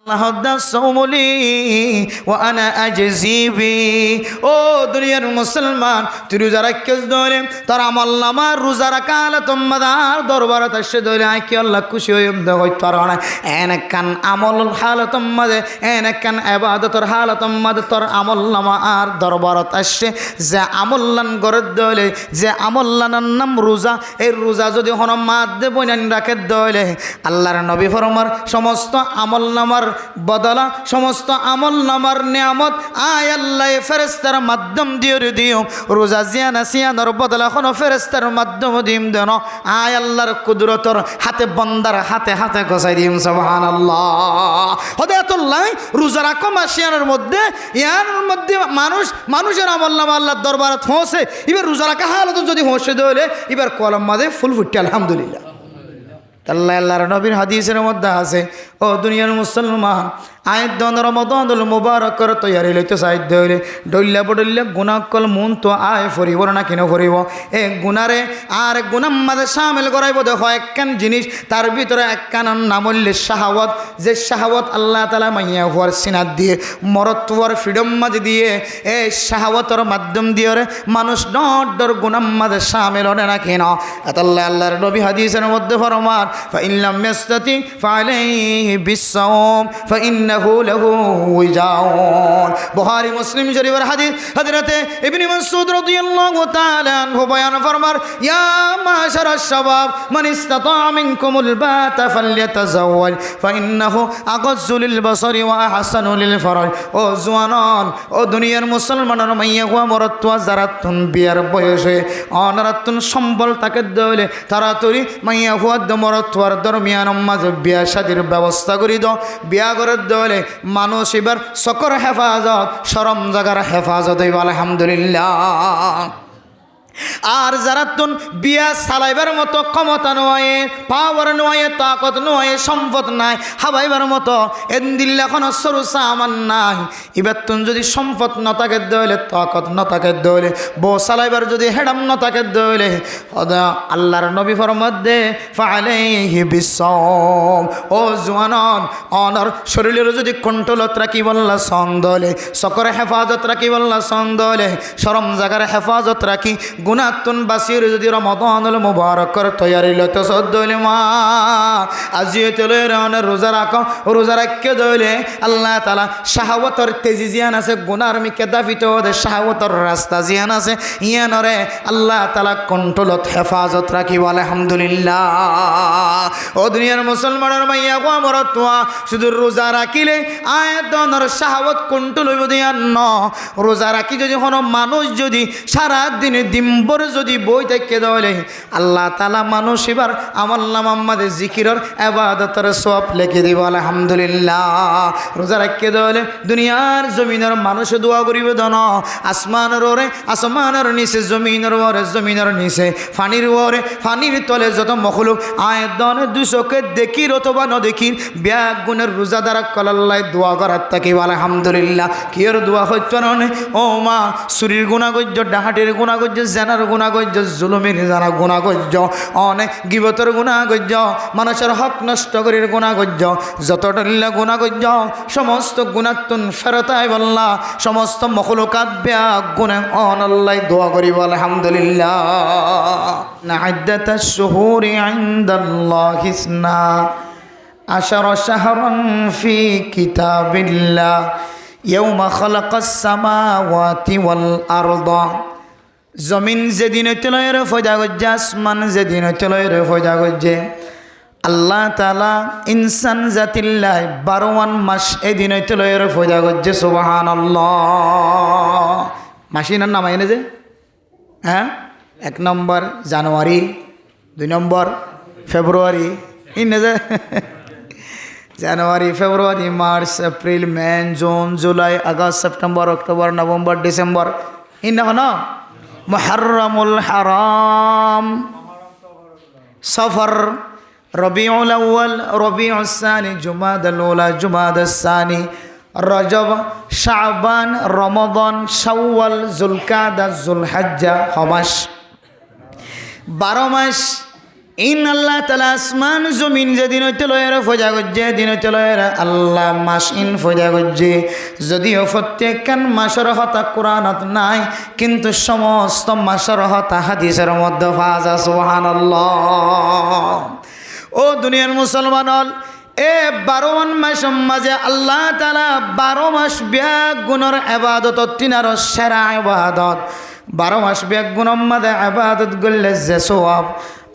ও দুনিয়ার মুসলমান, তুই রোজা রাখিস ধরে তোর আমল নামা রোজা রাখা তোমার দরবারত আসে ধরে আয় কি আল্লাহ খুশি হয়ে তোর এনকান আমল হালতম মাঝে এনকান এবাদতর হালতম মাঝে তোর আমল নামা আর দরবারত আসছে যে আমল্লান গরত দলে যে আমল্লানার নাম রোজা। এই রোজা যদি হন মাদ দেব রাখে দলে আল্লাহর নবী ফরমার সমস্ত আমল নামার বদলা সমস্ত আমল নামার নিয়ামত আয় আল্লাহ ফেরেশতার মাধ্যম দিয়ে দিও। রোজা জিয়ানা সিয়ানোর বদলা কোনো ফেরেশতার মাধ্যম দিম দেন আয় আল্লাহর কুদরতর হাতে বন্দার হাতে হাতে গছাই দিম। সুবহানাল্লাহ। হদায়াতুল্লাহ রোজা রাখো মাসিয়ানোর মধ্যে ইয়ার মধ্যে মানুষের আমল নামা আল্লাহর দরবারে পৌঁছে। এবার রোজা রাখা হালত যদি পৌঁছে দিলে এবার কলম মাঝে ফুল ফুটে আলহামদুলিল্লাহ। আল্লাহ আল্লাহর নবীর হাদিসের মধ্যে আছে, ও দুনিয়ার মুসলমান আয়ের রমাদানুল মুবারকর তৈয়ারি লইতে সাহায্য হইলে ডইল্লা বডল্লা গুণা কল মন তো আয় ফরিব না কেন ফরিব এ গুণারে আর গুণার মাঝে সামিল করাইব। দেখো একখান জিনিস তার ভিতরে একখান নাম হইলে শাহাওয়াত। যে শাহাওয়াত আল্লাহ তাআলা মাইয়া হওয়ার সিনাত দিয়ে মরত্বর ফ্রিডম মাঝে দিয়ে এই শাহাওয়াতের মাধ্যম দিয়ে মানুষ ডর গুণার মাঝে সামিল হনে না কেন। আল্লাহ আল্লাহর নবী হাদিসের মধ্যে ফরমান فإن لم يستطع فعليه بالصوم فإنه له وجاء। বুখারী মুসলিম শরীফের হাদিস হযরতে ইবনে মাসউদ রাদিয়াল্লাহু তাআলা আনহু বয়ান ফরমার, ইয়া মাশারাশ শাবাব মান ইসতাতা মিনকুমুল বাতা ফালইয়াতাযাওয়াজ ফাইন্নাহু আগাজ্জু লিল বাসারি ওয়া আহসানু লিল ফারাজ। ও জওয়ান, ও দুনিয়ার মুসলমানের মাইয়া হুয়া মরতুয়া জারাতুন বিয়ার বয়সে অনারাতুন সম্বল তাকে দলে তাড়াতাড়ি মাইয়া হুয়া মরতুয়ার দরমিয়ান মাঝে বিয়া শাদির ব্যবস্থা করি দাও। বিয়া করে দলে মানুষ এবার সকর হেফাজত শরম জাগার হেফাজত হইব আলহামদুলিল্লাহ। আর যারা তুন বিয়া চালাইবার মতো ক্ষমতা নয়, পাওয়ার নয়, তাকত নয়, সম্পদ নাই, হাবাইবার মতো এদিল্লা কোনো সরু সামান নাই। এবার তুন যদি সম্পদ ন থাকে দইলে তাকত ন থাকে দইলে বউ চালাইবার যদি হেডাম ন থাকে দইলে আল্লাহর নবী ফরমাদে ফালাইহি বিসম। ও জওয়ানন অনর শরীরের যদি কন্ট্রোলত রাখি বললা সন্দলে সকরে হেফাজত রাখি বললা সন্দলে শরম জাগার হেফাজত রাখি গুনাতুন বাসির যদি রমাদানুল মুবারকর তৈয়ারি লতে সদ্দলে মা আজিয়ে চলে রানে রোজা রাখো। রোজা রাখকে দইলে আল্লাহ তাআলা শাহাওয়াতর তেজি জিয়ান আছে গুনার মিকে দাফিত ওদে শাহাওয়াতর রাস্তা জিয়ান আছে ইয়ানরে আল্লাহ তাআলা কন্ট্রোলত হেফাজত রাখি আলহামদুলিল্লাহ। ও দুনিয়ার মুসলমানের মাইয়া গো মরতুয়া শুধু রোজা রাখিলে আয়াতনের শাহাওয়াত কন্ট্রোল হইব দিয়ান ন। রোজা রাখি যদি কোনো মানুষ যদি সারা দিনে দিম্বর যদি বই থেকে দলে আল্লাহ তাআলা মানুষ এবার আমল নামাম্মাদের জিকিরর ইবাদতের সওয়াব লিখে দিব আলহামদুলিল্লাহ। রোজা রাখকে দলে দুনিয়ার জমিনের মানুষ দোয়া করিবে দন আসমানের ওরে আসমানের নিচে জমিনের ওরে জমিনের নিচে ফানির ওরে ফানির তলে যত মখলুক আয় দনে দুশোকে দেখির অথবা ন দেখির ব্যাগ গুণের রোজা দ্বারা কলাল্লাই দোয়া করার তাকে আলহামদুলিল্লাহ। কিয়র দোয়া হচ্ছে না ও মা শরীর গুণা গজ্য ডাহাটের গুণা গজ্য জানার গুণা গজ্য জুলুমের জানা গুণা গজ্য অনেক গিবতর গুণা গজ্য মানুষের হক নষ্ট করির গুণা গজ্য যত ডল্লা গুণা গজ্য সমস্ত গুণাতুন ফেরতায় বললা সমস্ত মখলুকাত ব্যাগ গুণে অনল্লাই দোয়া করিব আলহামদুলিল্লাহ। না'ইদ্দাতাশ শুহুরি ইনদাল্লাহি ইসনা আশারা শাহরান ফি কিতাবিল্লাহ ইয়াওমা খালাকাস সামাওয়াতি ওয়াল আরদা। জমিন যেদিন চলয়ের ফজা গজ্জে আসমান যেদিন চলয়ের ফজা গজ্জে আল্লাহ তাআলা ইনসান জাতিল্লাহ 12 মাস এদিন চলয়ের ফজা গজ্জে সুবহানাল্লাহ। মাসিনার নাম আইনে যে হ্যাঁ 1 নম্বর জানুয়ারি 2 নম্বর ফেব্রুয়ারি ইনে যে January February March April May June July August September October November December ইন না মুহররমুল হারাম সফর রবিউল আউয়াল রবিউস সানি জুমাদাল উলা জুমাদাস সানি রজব শাবান রমাদান শাওয়াল জুলকাদা জুলহজ্জা হমাস 12 মাস ইন আল্লাহ তালা আসমান জমিন যেদিন হইতে লয়ের ফজা গজ্জে দিন হইতে লয়ের আল্লাহ মাস ইন ফজা গজ্জে যদিও প্রত্যেকখান মাসের হতা কোরআনত নাই কিন্তু সমস্ত মাসের হতা হাদিসের মধ্যে ফাজা সুবহানাল্লাহ। ও দুনিয়ার মুসলমান হল এ 12 মাস মাঝে আল্লাহ তালা 12 মাস ব্যাগ গুণর আবাদত তিনার সেরা আবাদত 12 মাস ব্যাগ গুণর মাঝে আবাদত করলে যে সওয়াব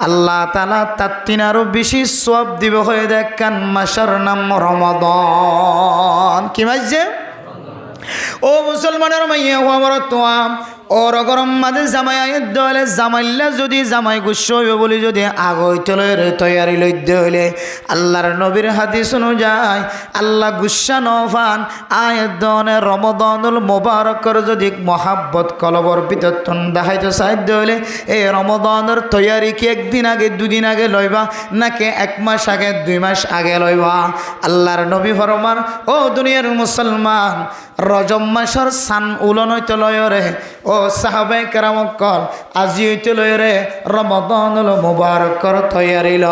আল্লাহ তালা তার তিনারও বেশি সওয়াব দিব হয়ে দেখেন মাসের নাম রমাদান। কি মাস যে ও মুসলমানের মাইয়া আমার তোয়াম ওর গরম মাঝে জামাই দলে জামাইলা যদি জামাই গুস্ব হইব বলি যদি আগৈতলের তৈয়ারি লইতে হইলে আল্লাহর নবীর হাদিস অনুযায়ী আল্লাহ গুসা নফান আয়দনে রমদানুল মোবারকর যদি মহাব্বত কলবর ভিতর দেখাইতে সাহায্য হইলে এই রমদানের তৈয়ারি কি একদিন আগে দুদিন আগে লইবা নাকি 1 মাস আগে 2 মাস আগে লইবা? আল্লাহর নবী ফরমান ও দুনিয়ার মুসলমান রজব মাসের সান উলন হইতে লয় রে ও সাহাবায়ে কেরাম কল আজি হইতে লয় রে রমদানুল মুবারকর তৈয়ারি ল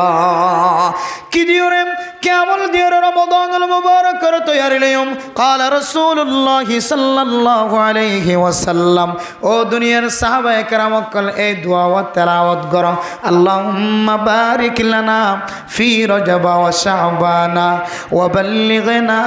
কি দিও রে কেমন দিও রে রমদানুল মুবারকর তৈয়ারি লইম قال رسول الله صلى الله عليه وسلم ও দুনিয়ার সাহাবায়ে কেরাম কল এই দোয়া ও তেলাওয়াত করো আল্লাহুম্মা বারিক লানা ফি রজব ওয়া শাবান ওয়া বাল্লিগনা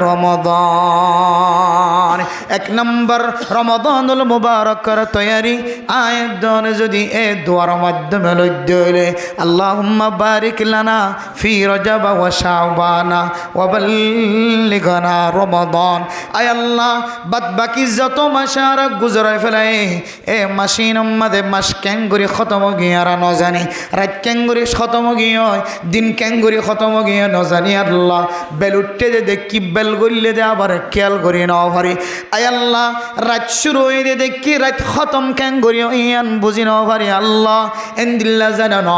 রমাদান। 1 নম্বর রমাদানুল মুবারকর তৈয়ারি আয়াতন যদি এ দোয়ার মাধ্যমে লইতে হইলে আল্লাহুম্মা বারিক লানা ফি রজব ওয়া শাবান ওয়া বাল্লিগনা রমাদান। আয় আল্লাহ বাদ বাকি যত মাস আর গুজরায় ফেলাই এ মাসিন মধ্যে মাস ক্যাঙ্গুরি খতম গিয়ে আর ন জানি রাত ক্যাঙ্গুরি খতম গিয়ে দিন ক্যাঙ্গুরি খতম গিয়ে ন জানি আল্লাহ বেল উঠতে দে দেখি বেল গড়লে দে আবার খেয়াল করি নাও পারি। আয় আল্লাহ রাত শুরু হয়ে দে দেখি রাত খতম ক্যাঙ্গুরি ইয়ান বুঝি নাও পারি আল্লাহ এন্দিল্লা জানো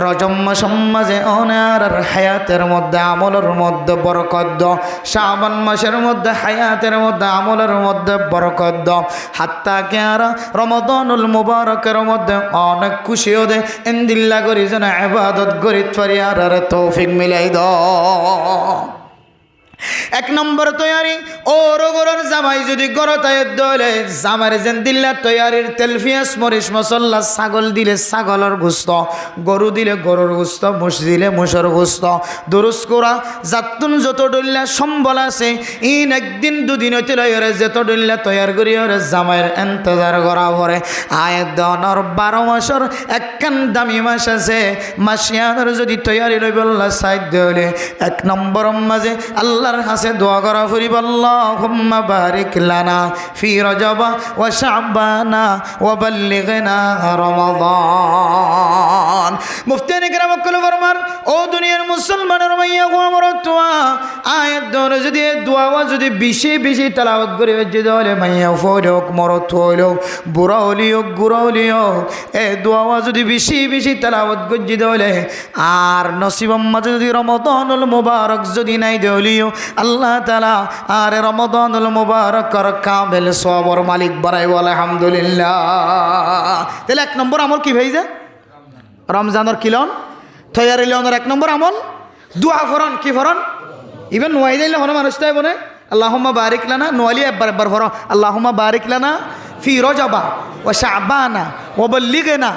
রজম সমাজে অনার হায়াতের মধ্যে আমলের মধ্যে বরকত দাও শাবান মাসের মধ্যে হায়াতের মধ্যে আমলের মধ্যে বরকত দাও হাত্তা কে আর রমাদানুল মুবারকের মধ্যে অনেক খুশিও দে এন্দিল্লা করি যেন ইবাদত করি পারি আর তৌফিক মিলাই দাও। 1 নম্বর তৈয়ারি ও রগরের জামাই যদি গরতায় দলে জামার যেন দিল্লা তৈয়ারির তেলফিয়াস মরিচ মশলা ছাগল দিলে ছাগলের গোস্ত গরু দিলে গরুর গোস্ত মুষ দিলে মুষের গোস্ত দুরুস করা যাতুন যত ডল্লা সম্বল আছে ইন একদিন দুদিন হইতে লয়রে যত ডল্লা তৈয়ার করি ওরে জামাইয়ের ইন্তজার করা পরে আয়দনর 12 মাসের একখান দামি মাস আছে মাসিয়ানের যদি তৈয়ারি লইব আল্লাহ সাহায্য হইলে 1 নম্বর মাঝে আল্লাহর কাছে দোয়া করা ফুরিব আল্লাহুম্মা বারিক লানা ফি রজব ওয়া শাবান ওয়া বাল্লিগনা রমাদান। মুফতি কেরাম কল ফরমান ও দুনিয়ার মুসলমানের মাইয়া গো আমার দোয়া আয়াত ধরে যদি দোয়া যদি বেশি বেশি তেলাওয়াত করে যদি হলে মাইয়া ফোক মরত হইলো বুড়া হলিও গুড়া হলিও এ দোয়া যদি বেশি বেশি তেলাওয়াত করে যদি হলে আর নসিবম মাঝে যদি রমাদানুল মুবারক যদি নাই দেলিও আল্লাহ তাআলা আর রমাদানুল মুবারকর কামেল সওয়াবের মালিক বানাইব আলহামদুলিল্লাহ। তাহলে 1 নম্বর আমল কি ভাই যায় রমজানের কিলন তৈয়ারি লনের 1 নম্বর আমল দোয়া ফরন কি ফরন ইভেন নোয়াই দিলে হন মানুষ তাই বলে আল্লাহুম্মা বারিক লানা নোয়ালি একবার ফর আল্লাহুম্মা বারিক লানা ফি রজব ওয়া শাবান ওয়া বাল্লিগনা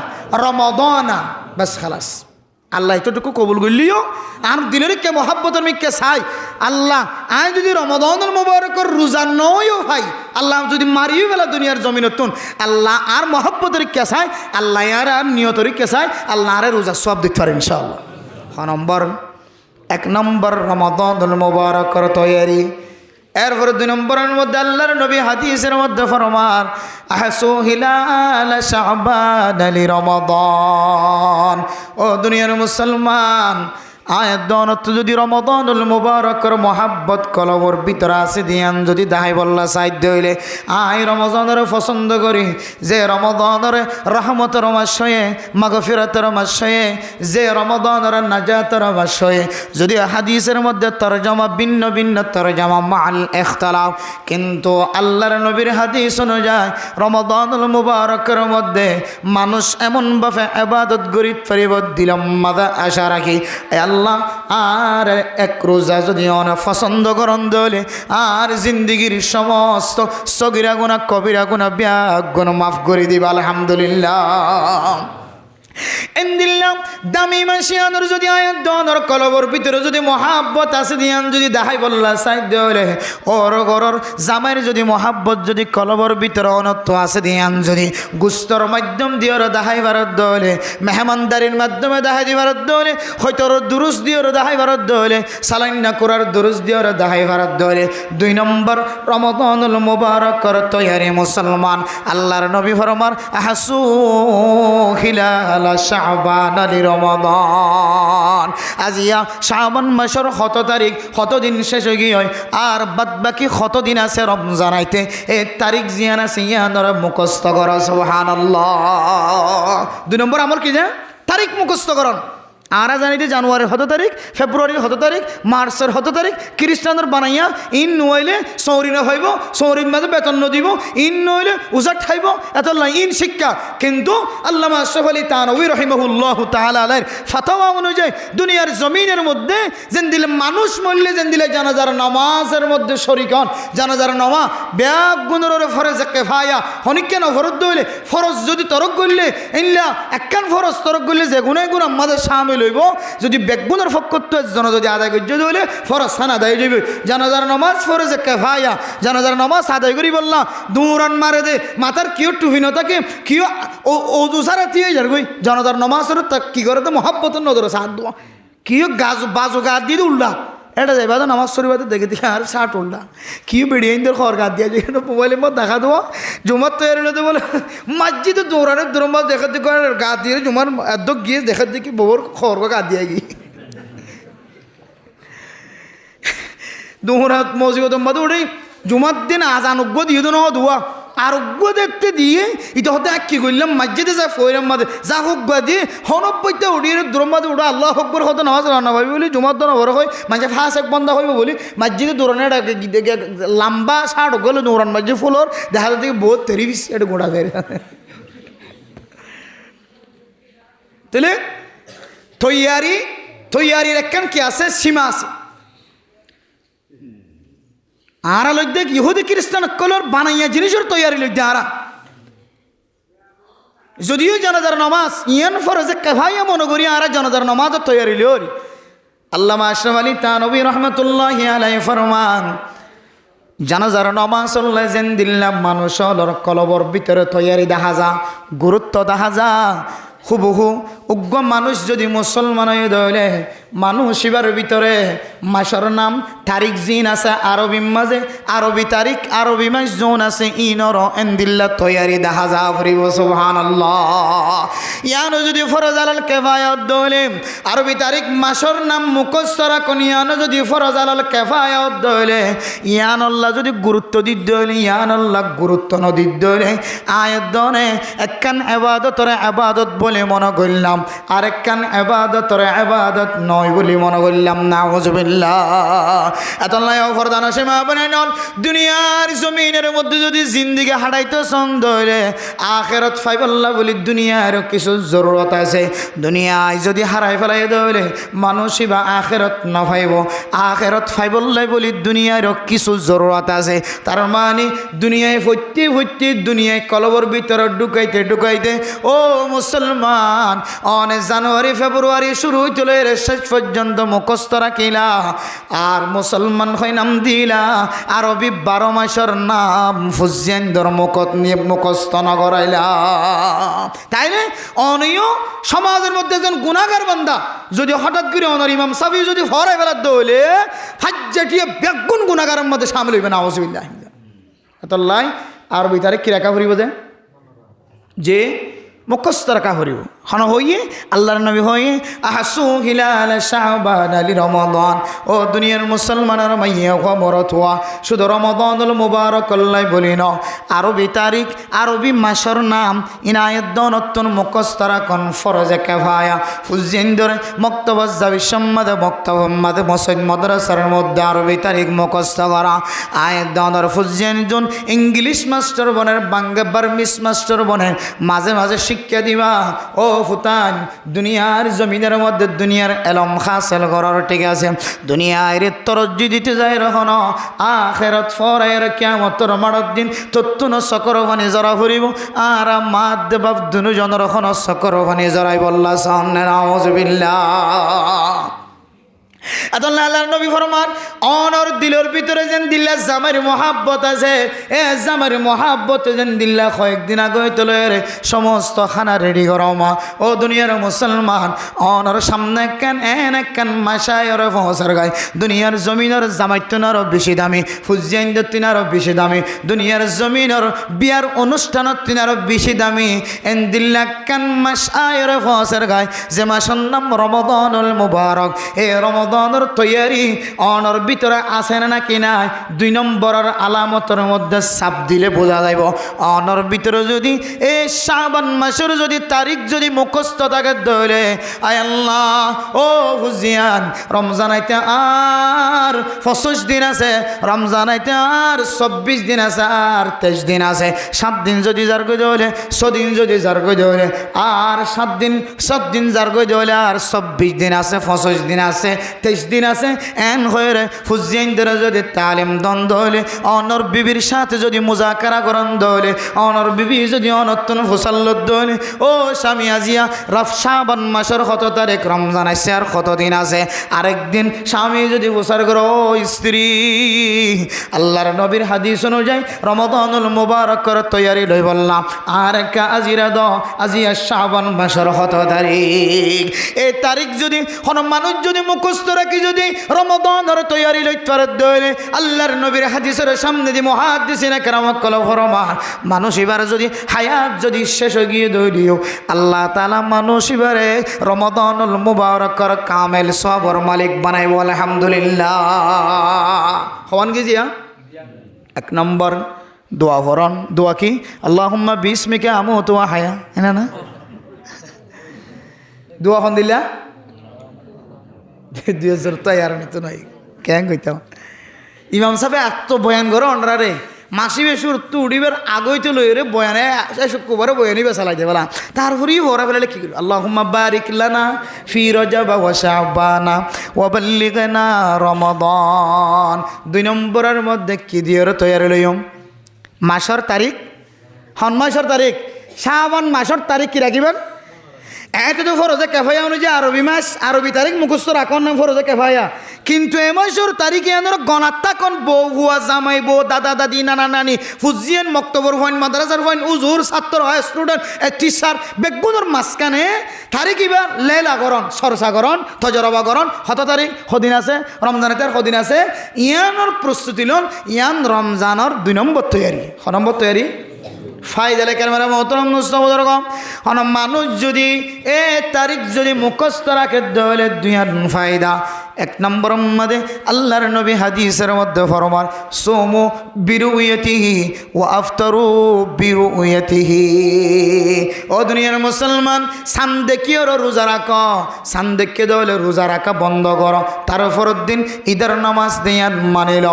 রমাদান বাস খালাস আল্লাহ এতটুকু কবুল করলিও আর দিনের কে মহাব্বতের মিকে চাই আল্লাহ আই যদি রমাদানুল মুবারকর রোজা নয়ও ভাই আল্লাহ যদি মারিও বেলা দুনিয়ার জমিনতুন আল্লাহ আর মহাব্বতের কে চাই আল্লাহ আর নিয়তর কে চাই আল্লাহ আর রোজা সব দিতে পারে ইনশাআল্লাহ। 1 নম্বর রমাদানুল মুবারকর তৈয়ারি। এরপরে 2 নম্বরের মধ্যে আল্লাহর নবী হাদিসের মধ্যে ফরমান আহসু হিলাল শাবান লি রমাদান। ও দুনিয়ার মুসলমান আয়াত দনত যদি রমাদানুল মুবারকর মহাব্বত কলবর ভিতরে আছে দিয়ান যদি দাহাই বল্লা সাইড হইলে আয় রমজানের পছন্দ করি যে রমজানের রহমতের মাস হয়ে মাগফিরাতের মাস হয়ে যে রমজানের নাজাতের মাস হয়ে যদি হাদিসের মধ্যে তরজমা ভিন্ন ভিন্ন তরজমা মাল ইখতিলাফ কিন্তু আল্লাহর নবীর হাদিস অনুযায়ী রমজানুল মুবারকের মধ্যে মানুষ এমনভাবে ইবাদত করি পারিব দিলাম মাদা আশা রাখি আল্লাহ আর এক রোজা যদি অনেক পছন্দ করন দলে আর জিন্দগির সমস্ত সগিরা গুনাহ কবিরা গুনাহ ব্যাগ গুনাহ মাফ করে দিবা আলহামদুলিল্লাহ। এন্দিল্লাম দামি মাসিয়ানোর যদি আয়াত দনর কলবর ভিতরে যদি মহাব্বত আছে দিয়ান যদি দাহাই বল্লা সাইড দেওয়ালে ওর গরর জামাইয়ের যদি মহাব্বত যদি কলবর ভিতরে অনত্ব আছে দিয়ান যদি গুস্তর মাধ্যম দিওর দাহাই ভারত দলে মেহমানদারির মাধ্যমে দাহাই দি ভারত দলে হয়তো দুরুস দিওর দাহাই ভারত দলে সালাইন্না কুরার দুরুস দিওর দাহাই ভারত দলে 2 নম্বর রমাদানুল মুবারকর তৈয়ারি মুসলমান আল্লাহর নবী ফরমান আহসু হিলাল শাবান আলি রমাদান আজিয়া শাবান মাসের 7 তারিখ 7 দিন শেষ হয়ে গিয়ে আর বাদ বাকি 7 দিন আছে রমজান আইতে এই তারিখ জিয়ান আছে ইয়ানর মুখস্থ কর সুবহানাল্লাহ। 2 নম্বর আমল কি যে তারিখ মুখস্থ করন আরা জানিতে জানুয়ারির 7 তারিখ ফেব্রুয়ারির 7 তারিখ মার্চের 7 তারিখ খ্রিস্টানের বানাইয়া ইন নইলে সৌরি না হইব সৌরির মাঝে বেতন নদিব ইন নইলে উজাট খাইব এত ইন শিক্ষা কিন্তু আল্লামা আশরাফ আলী থানভী রাহিমাহুল্লাহু তাআলা আলাইহির ফাতোয়া অনুযায়ী দুনিয়ার জমিনের মধ্যে যেন দিলে মানুষ মরলে যেন দিলে জানাজার নামাজের মধ্যে শরীক হন জানাজার নামাজ ব্যাগ গুণের ফরজ কিফায়া হনিকে না ফরজ দইলে ফরজ যদি তরক করলে ইল্লা একখান ফরজ তরক করলে যে গুনাহ গুনাহ আমাদের শামিল হইব যদি বেগুনের ফকত জন যদি আদায় করতে হইলে ফরজ সান আদায় যাবে জানাজার নামাজ ফরজ কিফায়া জানাজার নামাজ আদায় করি বললাম দুরান মারে দে মাথার কিও টুহিনতাকে কিও ও দুসারা দিয়ে যার গই জানাজার নামাজের কি করে তো মহাব্বতের নজর সাথ দোয়া কিও গাজ বাজু গা দিয়ে উল্লা এটা যাইবা তো নামাজ শরীফাতে দেখে দেখে আর 60 উল্লা কি বেড়িয়ে ইন্দের খর গা দিয়া যেখানে মোবাইলের মধ্যে দেখা দেবো জুমার তৈরি হতে বলে মসজিদে দৌড়ানোর দৌড়া দেখা দেখো গা দিয়ে জুমার এত গিয়ে দেখা দেখি বউর খর গা দিয়া গিয়ে দৌড়া মসজিদ মধ্যে উঠে জুমার দিন আজান অজ্ঞ দিয়ে তো ধোয়া আরোগ্য দেখতে দিয়ে এটা হতে কি করলাম মসজিদে যা ফৈরাম মাঝে যা হোক দিয়ে হনব্বইতে উঠিয়ে দ্রমাদে উঠা আল্লাহ হকবর হতে নামাজ রান্না পাবি বলি জুমার দনা ভরে হয় মাঝে ফাঁস এক বন্ধা হইব বলি মসজিদে দৌড়ানে লম্বা শার্ট গেলে দৌড়ান মসজিদ ফুলর দেখা যাচ্ছে বহুত তেরিস এটা গোড়া বের তাহলে তৈয়ারির একখান কি আছে সীমা আছে আরা লোক দেখ ইহুদি খ্রিস্টান কলর বানাইয়া জিনিসের তৈয়ারি লোক দে আরা যদিও জানাজার নামাজ ইয়ান ফরজে কিফায়া মনে করি আরা জানাজার নামাজের তৈয়ারি লরি আল্লামা আশরাফ আলী থানভী রাহমাতুল্লাহি আলাইহি ফরমান জানাজার নামাজ আল্লাহ যেন দিল্লাম মানুষের কলবর ভিতরে তৈয়ারি দেখা যা গুরুত্ব দেখা যা হুবহু উগ্র মানুষ যদি মুসলমান হয়ে দলে মানুষ এবার ভিতরে মাসের নাম তারিখ জিন আছে আরবি মাঝে আরবি তারিখ আরবি মাস জোন আছে ইনর এন্দিল্লা তৈয়ারি দেখা যা ফুরিব সুবহানাল্লাহ। ইয়ানো যদি ফরজ আলাল কিফায়াত দলে আরবি তারিখ মাসের নাম মুখস্থ রাখুন ইয়ানো যদি ফরজ আলাল কিফায়াত দলে ইয়ান আল্লাহ যদি গুরুত্ব দিত দলে ইয়ান আল্লাহ গুরুত্ব নদিত দলে আয়াত দনে একখান ইবাদতর ইবাদত বলে মনে করলাম আরেকখান ইবাদতর ইবাদত নয় বলে মনে করলাম নাউজুবিল্লাহ। এতলাই ফরদান সীমা বনে নল দুনিয়ার জমিনের মধ্যে যদি জিন্দিগি হারাইতে ছন্দ হইলে আখেরাত ফাইবাল্লাহ বলি দুনিয়ার কিছু জরুরত আছে দুনিয়ায় যদি হারাই ফেলাই দইলে মানুষই বা আখেরাত না ফাইব আখেরাত ফাইবাল্লাহ বলি দুনিয়ার কিছু জরুরত আছে তার মানে দুনিয়ায় ভর্তি দুনিয়ায় কলবর ভিতরে ঢুকাইতে ও মুসলমান অনেক জানুয়ারি ফেব্রুয়ারি শুরু হইতলে শেষ পর্যন্ত মুখস্থ রাখিলা আর মুসলমান হয়ে নাম দিলা আরবি 12 মাসের নাম ফুজিয়ানদের মুখস্থ না করাইলা তাইলে অনিয় সমাজের মধ্যে একজন গুনাহগার বান্দা যদি হঠাৎ করে অনার ইমাম সাফি যদি ফরাই ফেলার দইলে ফাজ্জাটিয়ে বেগুন গুনাহগারের মধ্যে শামিল হইবে নাউজুবিল্লাহ। এতলাই আরবি তারিখ কি রাখা হরিব যে মুখস্থ রাখা হরিব হন হইয়ে আল্লাহর নবী হয়ে আহাসু হিলাল শাবান আলি রমাদান। ও দুনিয়ার মুসলমানের মাইয়া খবরত হওয়া শুধু রমাদানুল মুবারক আল্লাহ বলি ন, আরবি তারিখ আরবি মাসের নাম ইনায়েত দনতুন মুখস্তরা কন ফরজে কেফায়া ফুজিন্দর মক্তবাজ যাবি সম্মাদে মক্তবাদ মসজিদ মাদ্রাসার মধ্যে আরবি তারিখ মুখস্থ করা। আয়াত দনর ফুজিন্দুন ইংলিশ মাস্টার বনের বাংলা বার্মিস মাস্টার বনের মাঝে মাঝে শিক্ষা দিবা। ও ফুতান দুনিয়ার জমিনের মধ্যে দুনিয়ার এলম হাসিল করার ঠিক আছে, দুনিয়ার তরজ্জি দিতে যায় রহন আখেরাত ফরায়ের কিয়ামতের মাড়ত দিন তত্তুন সকর ভানি জরা ফুরিব আর মাদ দেবাব দুজন রহন সকর ভানি জরাই বল্লা সামনে নাউজুবিল্লাহ। আল্লাহ আল্লাহর নবী ফরমান অনর দিলের ভিতরে যেন দিল্লা জামার মহাব্বত আছে, এ জামার মহাব্বত যেন দিল্লা কয়েকদিন আগে তোলে সমস্ত খানা রেডি করো মা। ও দুনিয়ার মুসলমান অনর সামনে কেন এন কেন মাসায়র ফসার গায় দুনিয়ার জমিনের জামাইতুন আরো বেশি দামি, ফুজিয়াইন তিন আরো বেশি দামি, দুনিয়ার জমিনের বিয়ার অনুষ্ঠানত তিন আরো বেশি দামি। এন দিল্লা কেন মাসায়র ফসার গায় যে মাসের নাম রমাদানুল মুবারক। এ রমাদানের তৈয়ারি অনর ভিতরে আছে না কি নাই 2 নম্বরের আলামতের মধ্যে চাপ দিলে বোঝা যাইব। অনর ভিতরে যদি এই শাবান মাসের যদি তারিখ যদি মুখস্থ থাকে ধরে আয় আল্লাহ ও হুজিয়ান রমজান আইতে আর 25 দিন আছে, রমজান আইতে আর 24 দিন আছে, আর 23 দিন আছে। 7 দিন যদি যার গই ধরে 6 দিন যদি যার গই ধরে আর 7 দিন যার গই ধরে আর 24 দিন আছে, 25 দিন আছে, 23 দিন আছে। এন হয়ে রে ফুজিয়াইনদের যদি তালিম দ্বন্দ্ব হলে অনর বিবির সাথে যদি মুজাকারা করন দলে অনর বিবি যদি অনত্তন ফুসাল্লুদ হলে ও স্বামী আজিয়া শাবান মাসের কত তারিখ রমজান আছে আর কত দিন আছে, আরেকদিন স্বামী যদি ফুসার করো ও স্ত্রী আল্লাহর নবীর হাদিস অনুযায়ী রমাদানুল মুবারক করে তৈয়ারি লই বললাম আর একটা আজিরা দ আজিয়া শাবান মাসের কত তারিখ। এই তারিখ যদি কোনো মানুষ যদি মুখস্থ রাখি যদি রমাদানের তৈয়ারি লইতে দইলে আল্লাহর নবীর হাদিসের সামনে দি মুহাদ্দিসিনে কেরাম কল ফরমান মানুষ এবার যদি হায়াত যদি শেষ হয়ে গিয়ে দইলিও আল্লাহ তাআলা মানুষ এবারে রমাদানুল মুবারকর কামেল সবর মালিক বানাইব আলহামদুলিল্লাহ। হওয়ান গিয়া 1 নম্বর দোয়া ফরন দোয়া কি আল্লাহুম্মা বিসমিকা আমুতু ওয়া হায়া এনা না দোয়া খন দিলা 2000 তৈয়ার নিত নাই কেন কইতাম ইমাম সাহেব এত বয়ান করো অনরারে মাসি বেশুর তো উড়িবার আগই তো লই রে বয়ানে শুক্রবারে বয়ানি বেসালাই দে বলা তারপরেই ভরা ফেলে কি করি আল্লাহুম্মা বারিক লানা ফি রজব ওয়া শাবানা ওয়া বাল্লিগনা রমাদান। 2 নম্বরের মধ্যে কি দিয়ে তৈয়ার লইম মাসের তারিখ হন মাসের তারিখ শাবান মাসের তারিখ কি রাখিবেন এতে তো ফরজে কেফায়া অনুযায়ী আরবি মাস আরবি তারিখ মুখস্থ রাখন না ফরজে কেফায়া, কিন্তু এ মাসের তারিখে এনার গণাত্তা কোন বউ হুয়া জামাই বউ দাদা দাদি নানা নানি ফুজিয়ান মক্তবর হইন মাদ্রাসার হইন উজুর ছাত্র হয় স্টুডেন্ট টিচার বেগুনের মাঝখানে তারিখ ইবার লেলা গরণ সরসা গরণ তজরবা গরণ হত তারিখ সদিন আছে রমজানের তার সদিন আছে ইয়ানোর প্রস্তুতি লন ইয়ান রমজানের 2 নম্বর তৈয়ারি 1 নম্বর তৈয়ারি ফায়দা ক্যামেরা মোহতরম মুস্তাফার কম হন মানুষ যদি এ তারিখ যদি মুখস্থ রাখে দলে 2 ফায়দা। 1 নম্বর মধ্যে আল্লাহর নবী হাদিসের মধ্যে ফরমান সোমু বিরুয়াতিহি ওয়া আফতারু বিরুয়াতিহি। ও দুনিয়ার মুসলমান সান্দেকিয়র রোজা রাখো, সান্দেকে দলে রোজা রাখা বন্ধ করো, তারপর দিন ঈদের নামাজ দিয়ান মানিল।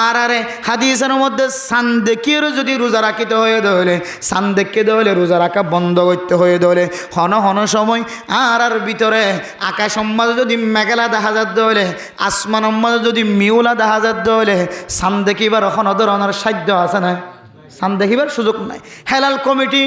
আর আরে হাদিসের মধ্যে সান্দেকিয়র যদি রোজা রাখিতে হয়ে দলে সান্দেকে দলে রোজা রাখা বন্ধ করতে হয়ে দলে হন সময় আর ভিতরে আকাশ সম্মাদ যদি মেঘেলা দেখা যাত দলে আসমান সম্মাদ যদি মিউলা দেখা যাত দলে সান দেখিবার কোনো ধরনের সাধ্য আছে না, সান দেখিবার সুযোগ নাই। হেলাল কমিটি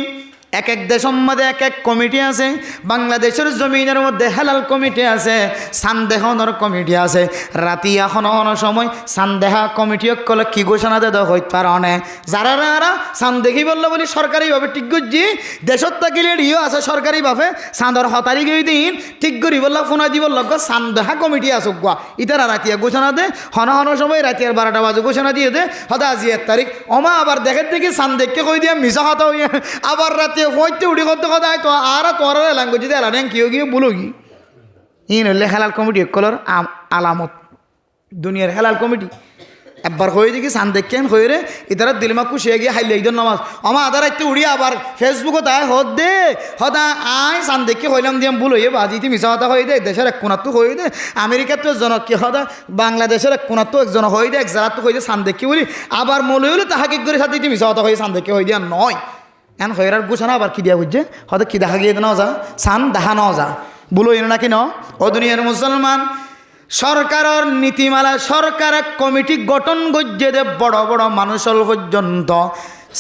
এক এক দেশের মধ্যে এক এক কমিটি আছে, বাংলাদেশের জমিনের মধ্যে হেলাল কমিটি আছে, সান্দেহনের কমিটি আছে। রাতি এখন সময় সান্দেহা কমিটি কলে কি ঘোষণা দেওয়া হইতে পারে যারা সান দেখি বললো বলি সরকারিভাবে ঠিক করছি দেশত থাকিলে ইও আছে সরকারিভাবে চাঁদর হতারি গই দিন ঠিক করি বললা ফোনা দি বলল সান্দেহা কমিটি আসুক গুয়া ইতারা রাতিয়া ঘোষণা দে হন সময় রাতিয়ার 12টা বাজে ঘোষণা দিয়ে দে হদা আজি 1 তারিখ অমা আবার দেখে দেখি সান দেখকে কই দিয়া মিশা হতা হইয়া আবার রাতি রাত্রে হইতে উঠি করতে কথা তো আর তোর ল্যাঙ্গুয়েজ দিতে এলাম কেউ গিয়ে বলো কি ইন হলে হেলাল কমিটি কলর আলামত দুনিয়ার হেলাল কমিটি একবার হয়ে দেখি সান দেখেন হয়ে রে ইতারা দিলমা খুশিয়ে গিয়ে হাইলে একজন নামাজ আমার আধার রাখতে উড়িয়ে আবার ফেসবুকও তাই হদ দে হদা আয় সান দেখে হইলাম দিয়ে ভুল হয়ে বাজিতে মিশা হতা হয়ে দে দেশের এক কোনার তো হয়ে দে আমেরিকার তো জনক কি হদা বাংলাদেশের এক কোনার তো একজন হয়ে দে এক জায়গার তো হয়ে দে সান দেখে বলি আবার মনে হইলে তাহাকে করে সাথে মিশা হতা হয়ে সান দেখে হয়ে দিয়া নয় এন হইরার গুছানা আবার কি দিয়া বুঝছে হয়তো কি দেখা গিয়ে নেওয়া যা সান দেখা নেওয়া যা বলো এনে নাকি ন ও দুনিয়ার মুসলমান সরকারের নীতিমালা সরকার কমিটি গঠন করছে যে বড় বড় মানুষের পর্যন্ত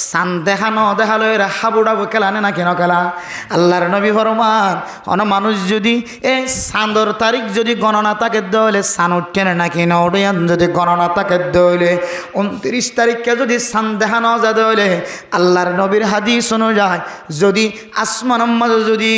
সান দেখানো দেখালো এরা হাবুডাবু খেলানে না কেন খেলা আল্লাহর নবী ফরমান অন মানুষ যদি এই চাঁদর তারিখ যদি গণনা তাকে দলে সান উঠছে না কেন ওটান যদি গণনা তাকে দলে 29 তারিখকে যদি সান দেখানো যা দলে আল্লাহর নবীর হাদিস অনুযায়ী যদি আসমান মাঝে যদি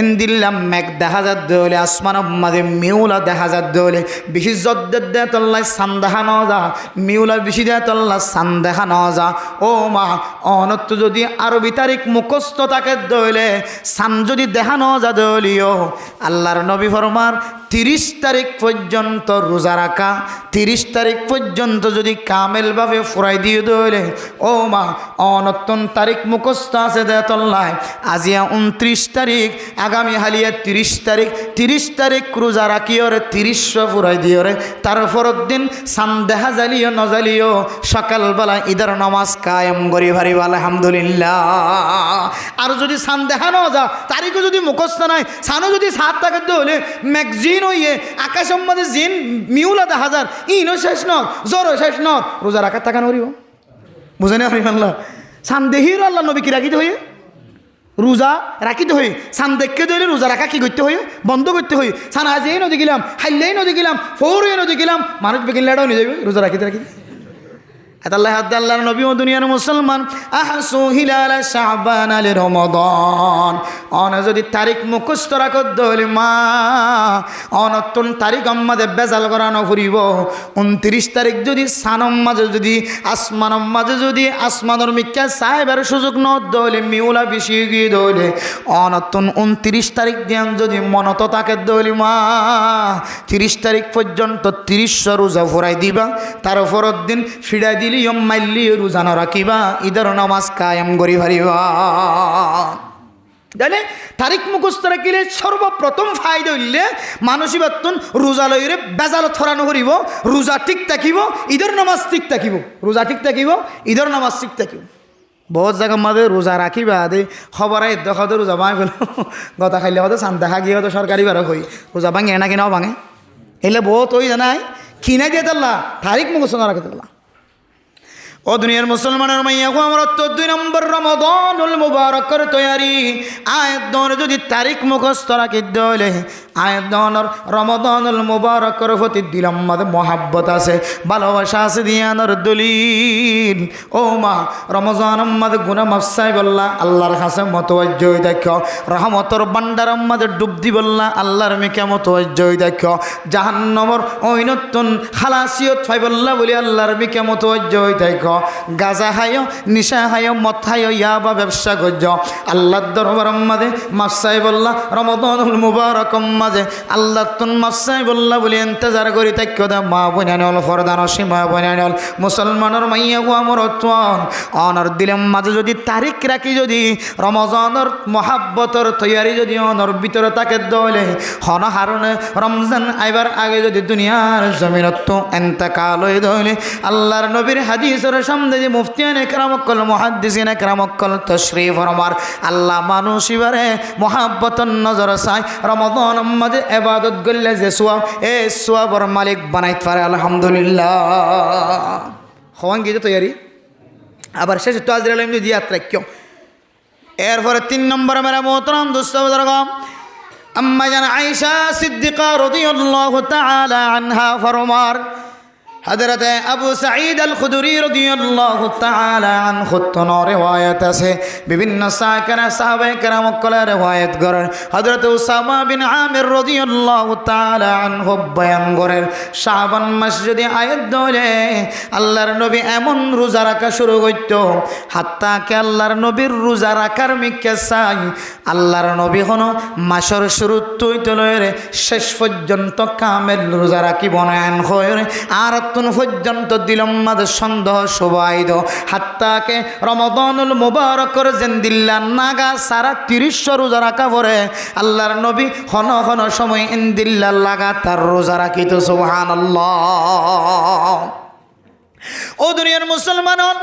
এন্দিল্লাম মেঘ দেখা যা দলে আসমান মাঝে মিউলা দেখা যা দলে বেশি জদ্দের দেয় তল্লায় সান দেখানো যা মিউলা বেশি দেয় তল্লা সান দেখানো যা ও মা অনত্য যদি আরবি তারিখ মুখস্থ তাকে দইলে সান যদি দেখানো যা দলীয় আল্লাহর নবী ফরমার 30 তারিখ পর্যন্ত রোজা রাখা 30 তারিখ পর্যন্ত যদি কামেলভাবে ফুরাই দিয়ে দইলে ও মা অনত্তন তারিখ মুখস্থ আছে দেতল্লায় আজিয়া 29 তারিখ আগামী হালিয়া 30 তারিখ রোজা রাখিওরে 30 ফুরাই দিওরে তারপর দিন সান দেখা জালিও নজালিও সকালবেলা ঈদের নামাজ কায়েম করি ভারি আলহামদুলিল্লাহ আর যদি সান দেখানো যা তারিখও যদি মুখস্থ নাই সানও যদি 7 টাকা হলে ম্যাগজিন হইয়ে আকাশ মধ্যে জিন মিউলা 1000 ইনও শেষ ন জ্বরও শেষ ন রোজা রাখার টাকা নরিব বুঝে না আল্লাহ সান দেহির আল্লাহ নবী কি রাখিতে হইয়ে রোজা রাখিতে হই সান দেখতে দিলে রোজা রাখা কি করতে হই বন্ধ করতে হই সান আজই নদী গেলাম হাইলেই নদী গেলাম ফৌরে নদী গেলাম মানুষ বেগিন লেটাও নিয়ে যাবে রোজা রাখিতে আল্লাহ আল্লাহর নবী ও দুনিয়ার মুসলমান আহসু Hilal Shaban Al Ramadan on যদি তারিখ মুখস্থ রাখত দলে মা অনতন তারিখ আমাদের বেজাল করানো ফুরিব 29 তারিখ যদি সানম মাঝে যদি আসমানম মাঝে যদি আসমানের মিক্কা সাহেবের সুযোগ ন দলে মিউলা বেশি গিয়ে দলে অনতন 29 তারিখ দিয়ান যদি মনত তাকে দলে মা 30 তারিখ পর্যন্ত 30 রোজা ফুরাই দিবা তারপর দিন ফিরাই দিলিও মাইলিও রোজা না রাখিবা ঈদের নামাজ কায়েম করি পারিবা জানে তারিখ মুখস্থ রাখিলে সর্বপ্রথম ফায়দা হইলে মানুষই বাতুন রোজা লইরে বেজাল থরানো করিব রোজা ঠিক থাকিব ঈদের নামাজ ঠিক থাকিব রোজা ঠিক থাকিব ঈদের নামাজ ঠিক থাকিব বহুত জায়গার মাঝে রোজা রাখিবা দে খবর আই দেখা রোজা ভাঙে ফেল গতা খাইলে হয়তো চান দেখা গিয়ে হয়তো সরকারি বারো হই রোজা ভাঙে না কিনাও ভাঙে এলে বহুত ওই জানাই কিনাই দিয়ে তাল্লা তারিখ মুখস্থ না রাখি তাল্লা ও দুনিয়ার মুসলমানের মাইয়া আমরা 2 নম্বর রমাদানুল মুবারকের তৈয়ারি আয়াত দন যদি তারিখ মুখস্থ রাখি দলে আয়াত দনের রমাদানুল মুবারকের প্রতি দিলাম মাঝে মহাব্বত আছে ভালোবাসা আছে দিয়ানোর দলিল ও মা রমজান মাঝে গুনাহ মাফ চাই বললা আল্লাহর কাছে মতওয়াজ্জ হই দেখো রহমতের ভান্ডার মাঝে ডুব দি বললা আল্লাহর মিকে মতওয়াজ্জ হই দেখো জাহান্নামের ঐনতুন খালাসিয়ত পাই বললা বলি আল্লাহর মিকে মতওয়াজ্জ হই দেখো গাজা হায়ো নিশা হায়ো মদ হায়ো ইয়াবা ব্যবসা করছ আল্লাহর দরবার মাঝে মাফসাই বললা রমাদানুল মুবারক মাঝে আল্লাহ তুন মাফসাই বললা বলি ইন্তজার করি তাক্য দে মা বনানল ফরদান সীমা বনানল মুসলমানের মাইয়া গো আমার তোন অনর দিলেম মাঝে যদি তারিখ রাখি যদি রমজানের মহাব্বতর তৈয়ারি যদি অনর ভিতরে তাকে দলে হন হারণে রমজান আইবার আগে যদি দুনিয়ার জমিনত এন্তেকাল হয়ে দলে আল্লাহর নবীর হাদিসের সামনে যে মুফতিয়ান একরামকল মুহাদ্দিসিন একরামকল তশরীফ ফরমার আল্লাহ মানুষ এবারে মহাব্বতন নজর চাই রমাদান মাঝে ইবাদত করলে যে সওয়াব এই সওয়াবের মালিক বানাইতে পারে আলহামদুলিল্লাহ হওয়ান গিয়ে তৈয়ারি আবার শেষে তো আজরাইল এমনি দিয়াত রাখিও এরপরে 3 নম্বর মেরা মোহতরম দোস্ত বুজুর্গ আম্মা জান আয়েশা সিদ্দিকা রাদিয়াল্লাহু তাআলা আনহা ফরমার হযরতে আবু সাঈদ আল খুদরি রাদিয়াল্লাহু তাআলা আনহু তন riwayat আছে বিভিন্ন সাহাবায়ে কেরাম কলে riwayat করেন হযরত উসামা বিন আমির রাদিয়াল্লাহু তাআলা আনহু বয়ান করেন শাবান মাস যদি আয়াত দলে আল্লাহর নবী এমন রোজা রাখা শুরু করত হাত্তা কে আল্লাহর নবীর রোজা রাখার মিকে চাই আল্লাহর নবী হনো মাসের শুরু তুইতে লয়ে শেষ পর্যন্ত কামেল রোজা রাখিব না হয় আর পর্যন্ত দিলম মাঝে সন্দেহ সুবাইদ হাত্তাকে রমাদানুল মুবারকর জিন্দিল্লা নাগা সারা 30 রোজা রাখা পরে আল্লাহর নবী হন হন সময় ইন্দিল্লা লাগাতার রোজা রাখিত সুবহানাল্লাহ। ও দুনিয়ার মুসলমান আর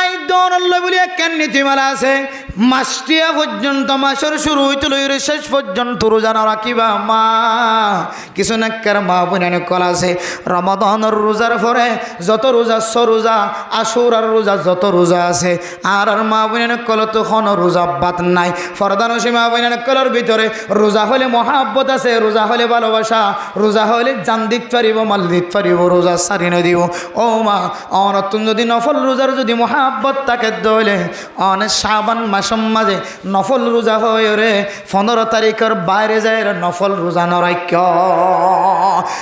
আই দৌড়ল্লা বলিয়া কেন নীতিমালা আছে মাসটিয়া পর্যন্ত মাসের শুরু হইতে লইরে শেষ পর্যন্ত রোজা না রাখিবা মা কিছু নাক্কার মা বোনের কল আছে রমাদানের রোজার পরে যত রোজা রোজা আশুরার রোজা যত রোজা আছে আর মা বোনের কল তো কোনো রোজা বাদ নাই ফরদানসী মা বোনের কলের ভিতরে রোজা হলে মহাব্বত আছে রোজা হলে ভালোবাসা রোজা হলে জান দিতে পারিব মাল দিতে পারিব রোজা সারি না দিব ও মা অনতুন যদি নফল রোজার যদি মহাব্বত তাকে দলে অনেক শাবান মাসের মাঝে নফল রোজা হয় রে 15 তারিখের বাইরে যায় নফল রোজা নরাক্য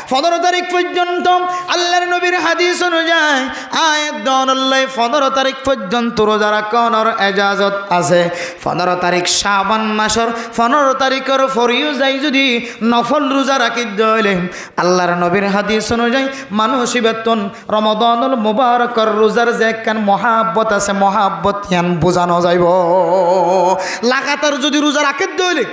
15 তারিখ পর্যন্ত আল্লাহর নবীর হাদিস অনুযায়ী আয়াত দনল্লাই 15 তারিখ পর্যন্ত রোজা রাখার ইজাজত আছে 15 তারিখ শাবান মাসের 15 তারিখের ফরিও যাই যদি নফল রোজা রাখি দলে আল্লাহর নবীর হাদিস অনুযায়ী মানুষ বেতন রমাদানুল মুবারকর রোজার যে কান মহাব্বত আছে মহাব্বত ইয়ান বোঝানো যাইব লাগাতার যদি রোজা রাখে দইলে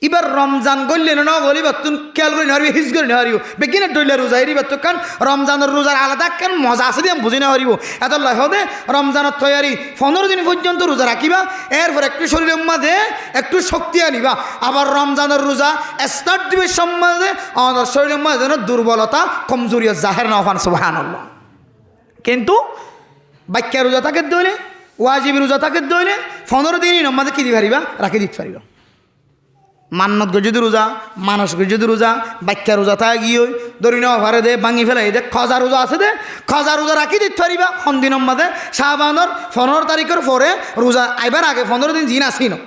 এবার রমজান গললে না গলি তুন খেয়াল করে হারিব হিজ করে হারিব বেগিনে ডইলে রোজা এরিব তো কান রমজানের রোজার আলাদা কান মজা আছে দিয়ে বুঝি না হারিব এত লাহদে রমজানের তৈয়ারি 15 দিন পর্যন্ত রোজা রাখিবা এরপর একটু শরীরের মাঝে একটু শক্তি আনিবা আবার রমজানের রোজা স্টার্ট দিবে সম্মানে আমাদের শরীরের মাঝে দুর্বলতা কমজোরি জাহের না হন সুবহানাল্লাহ। কিন্তু বাক্যা রোজা তাকে দইলে ওয়াজিব রোজা তাকে দইলে 15 দিনই নমাজে কি দিতে পারিবা রাখি দিতে পারিবা মান্নত যদি রোজা মানস যদি রোজা বাক্যা রোজা তা গিয়ে ধরি নেওয়া ভারে দে ভাঙি ফেলাই দে খজা রোজা আছে দে খজা রোজা রাখি দিতে পারিবা সন্দিনের মাঝে শাবানের 15 তারিখের পরে রোজা আইবার আগে 15 দিন জিন আসি না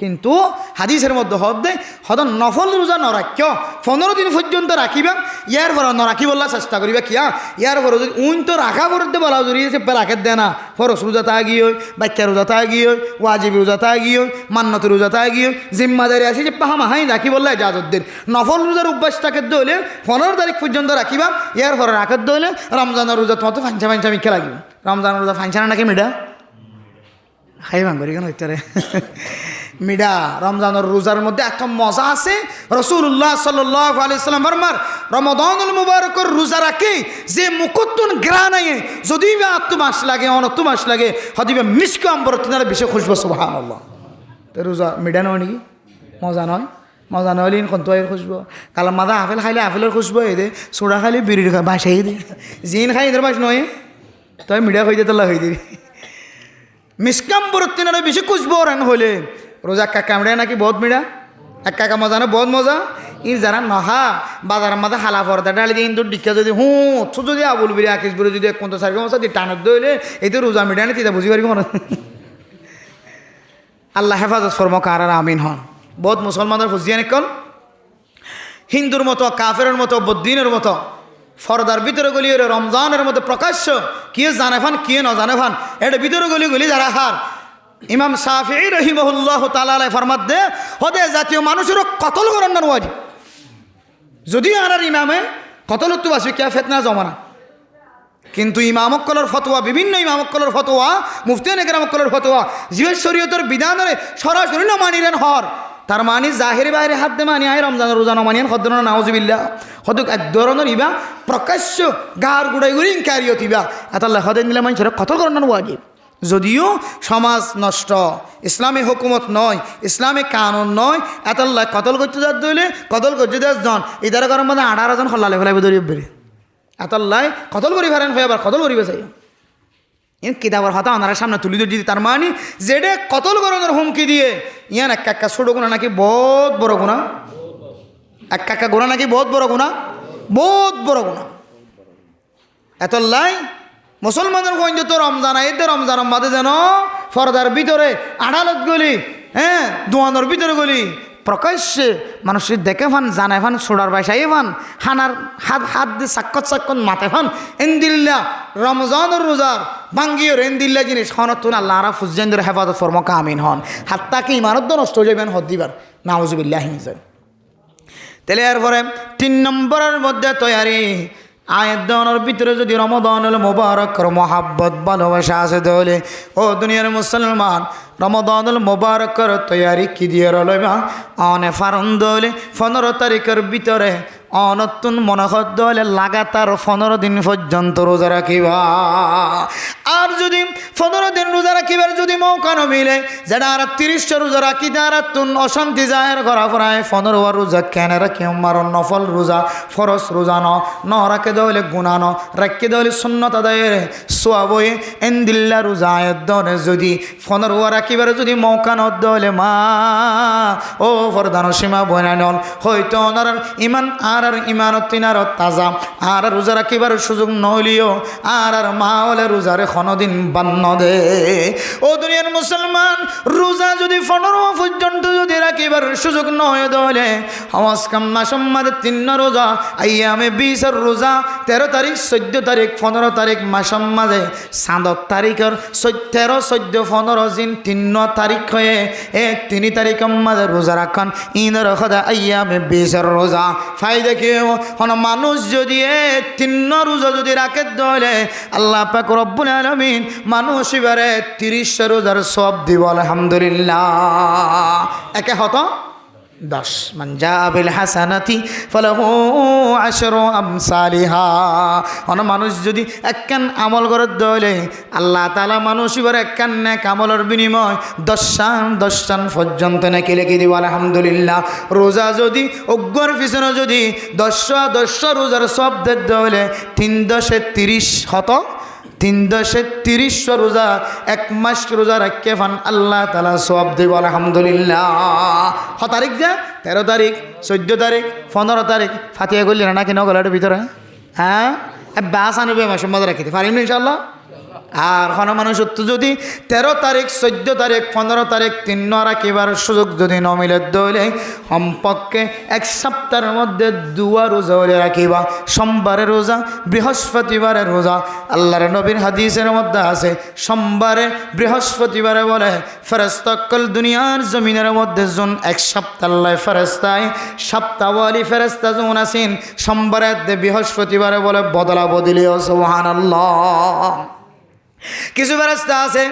কিন্তু হাদিসের মধ্যে হদে হদ নফল রোজা নরাক্য 15 দিন পর্যন্ত রাখিবা ইয়ার পর নরাখি বললা চেষ্টা করিবা কিয়া ইয়ার পর যদি উইন তো রাখা করতে বলা জড়িয়েছে রাখে দে না ফরস রোজা তা গিয়ে বাক্যা রোজা তা গিয়ে ওয়াজিব রোজা তা গিয়ে মান্নত রোজা তা গিয়ে জিম্মাদারি আছে যে পাহা মাহাই রাখি বললা ইজাজতদের নফল রোজার অভ্যাস তাকে দইলে 15 তারিখ পর্যন্ত রাখিবা ইয়ার পর রাখার দইলে রমজানের রোজা তোমার তো ফাঞ্চা ফাঞ্চা মিখে লাগবে রমজানের রোজা ফাঞ্চানা নাকি মিডা খাই ভাঙরি কেন হইতে মিডা রমজানের রোজার মধ্যে একটা মজা আছে রাসূলুল্লাহ সাল্লাল্লাহু আলাইহি সাল্লাম ফরমার রমাদানুল মুবারকর রোজা রাখি যে মুকুতুন গ্রানায়ে যদি বা আত্ম মাস লাগে অনত মাস লাগে হদিবে মিশক আম্বর তিনার বেশি খুশবু সুবহানাল্লাহ। তো রোজা মিডা নয় নাকি মজা নয় মজা নয় লিন কোন তোয়ের খুশবু কালা মাদা আপেল খাইলে আপেলের খুশবু এই দে সোডা খাইলে বিড়ির বাসাই দে জিন খাই এদের বাস নয় তাই মিডা খাইতে তো হই দিবি মিশকাম বরতিনার বেশি খুশবু রান হলে রোজা কাকা মিডা নাকি বহুত মিডা এক কাকা মজা না বহুত মজা ই যারা নহা বাজারের মাঝে হালা পর্দা ডালি দিয়ে ইন্দুর ডিক্কা যদি তো যদি আবুল বিরি আকিস বিরি যদি 51 সার্কে মশা দিয়ে টানত দইলে এই তো রোজা মিডা নি তিতা বুঝি পারবি মনে আল্লাহ হেফাজত ফরমো কার আমিন হন বহুত মুসলমানের ফুজিয়ানি কল হিন্দুর মতো কাফেরের মতো বদ্দিনের মতো ফরদার ভিতরে গলি রমজানের মধ্যে প্রকাশ্য কে জানে ফান কে ন জানে ফান এটা ভিতরে গলি যারা হার ইমাম শাফিঈ রাহিমাহুল্লাহ তাআলা ফরমাত দে হদে জাতীয় মানুষেরও কতল করার না ওয়াজিব যদিও আর ইমামে কতল তো আসবে কে ফিতনা জমানা কিন্তু ইমামকলের ফতোয়া বিভিন্ন ইমামকলের ফতোয়া মুফতিয়ানে কেরামকলের ফতোয়া জীবের শরীয়তের বিধানের সরাসরি না মানিলেন হর তার মানে জাহিরি বাইরে হাত দে মানি আয় রমজানের রোজা মানিয়েন হদ্দন নাউজুবিল্লাহ হদুক এক ধরনের ইবা প্রকাশ্য গার গুড়াই গুড়ি ইনকারিয়ত ইবা আতাল্লাহ হদেন দিলে মানুষের কতল করার না ওয়াজিব যদিও সমাজ নষ্ট ইসলামী হুকুমত নয় ইসলামী কানুন নয় এতাল্লাহ কতল করতে যার দইলে কতল করতে 10 জন ইদারা গরম মধ্যে 18 জন হল্লালে ফেলাইবে দৌড়িয়ে বেড়ে এতাল্লাহ কতল করি ফেরেন হয়ে আবার কতল করিবে চাই কিতাবের হতা ওনারা সামনে তুলি দিতে তার মানে যেটা কতল করানোর হুমকি দিয়ে ইয়ান এক কাকা ছোট গুণা নাকি বহুত বড় গুণা এক কাকা গুণা নাকি বহুত বড় গুণা বহুত বড় গুণা এত লাই মুসলমানের কইন তো রমজান আইতে রমজান মাঝে যেন ফরদার ভিতরে আদালত গলি হ্যাঁ দোয়ানোর ভিতরে গলি প্রকাশ্যে মানুষের দেখে ফান জানায় ফান ছোড়ার বাসায় ফান হানার হাত হাত দিয়ে সাক্ষত মাথায় ফান এন্দিল্লা রমজানের রোজার ভাঙ্গিও এন্দিল্লা জিনিস হনতুন আল্লাহ আরা ফুজেন্দ্র হেফাজত ফরম কামিন হন হাত তাকে ইমানত নষ্ট হয়ে যাবেন হদ্দিবার নাউজুবিল্লাহ হিমিজান তাহলে এরপরে 3 নম্বরের মধ্যে তৈয়ারি আয়াত দানের ভিতরে যদি রমাদানুল মুবারকর মহাব্বত ভালোবাসা আছে তাহলে ও দুনিয়ার মুসলমান রমাদানুল মুবারকর তৈয়ারি কি দিয়ে রইবা অনে ফারন দলে 15 তারিখের ভিতরে অনতুন মনোহর দলে লাগাতার 15 দিন পর্যন্ত রোজা রাখিবা আর যদি 15 দিন রোজা রাখিবার যদি মৌকা না মিলে যেটা আর 30 রোজা রাখি আর তুন অশান্তি জাহের করা পড়ায় 15 রোজা কেন রাখি আমার নফল রোজা ফরজ রোজা ন রাখে দলে গুনাহ ন রাখে দলে সুন্নত আদায়ের সওয়াব এন্দিল্লা রোজা আয়াত দনে যদি 15 রাখিবার যদি মৌকা ন দলে মা ও ফরদান সীমা বনানল হয়তো ওনার ইমান আর ইমানত তিনার তাজা আর রোজা রাখিবার সুযোগ নহলিও আর মা হলে রোজারে দিন বান্ন দে ও দুনিয়ার মুসলমান রোজা যদি 15 পর্যন্ত যদি রাখিবার সুযোগ নয় দলে হওয়াজ কাম্মা সম্মাদ 3 রোজা আইয়ামে 20 রোজা 13 তারিখ 14 তারিখ 15 তারিখ মাসম মাঝে 7 তারিখের 13 14 15 দিন 3 তারিখ হয়ে 3 তারিখ মাঝে রোজা রাখান ইনের খদা আইয়ামে 20 রোজা ফায়দা কেউ হন মানুষ যদি 3 রোজা যদি রাখে দলে আল্লাহ পাক রব্বুল আলামিন মানুষ এবারে 30 রোজার সওয়াব দিব আলহামদুলিল্লাহ একে হতো 10 মান জাআ বিল হাসানাতি ফালাহু আশরু আমসালিহা অন মানুষ যদি একখান আমল করে দলে আল্লাহ তাআলা মানুষ এবারে একখান নেক আমলের বিনিময় 10 পর্যন্ত নাকি লিখে দিব আলহামদুলিল্লাহ রোজা যদি অজ্ঞর পিছনে যদি 10 রোজার সওয়াব দলে 3 30 হতো 3 রোজা 1 মাস রোজা রাখে ফান আল্লাহ তাআলা সওয়াব দেব আলহামদুলিল্লাহ হ তারিখ যে 13 তারিখ 14 তারিখ 15 তারিখ ফাতিহা করলি না কি নগলার ভিতরে হ্যাঁ বাস আনবে মাসে মজা রাখিতে পারিম ইনশাআল্লাহ আর কোন মানুষ যদি 13 তারিখ 14 তারিখ 15 তারিখ 3 রাখিবার সুযোগ যদি ন মিলে দলে সম্পর্কে 1 সপ্তাহের মধ্যে 2 রোজা রাখিবা সোমবারের রোজা বৃহস্পতিবারের রোজা আল্লাহর নবীর হাদিসের মধ্যে আছে সোমবারে বৃহস্পতিবারে বলে ফেরেশতা কল দুনিয়ার জমিনের মধ্যে জন 1 সপ্তাহ আল্লাহ ফেরেশতায় সপ্তাহওয়ালি ফেরেশতা জন আছেন সোমবারে বৃহস্পতিবারে বলে বদলা বদলিও সুবহানাল্লাহ কিছু ফেরেশতা আছে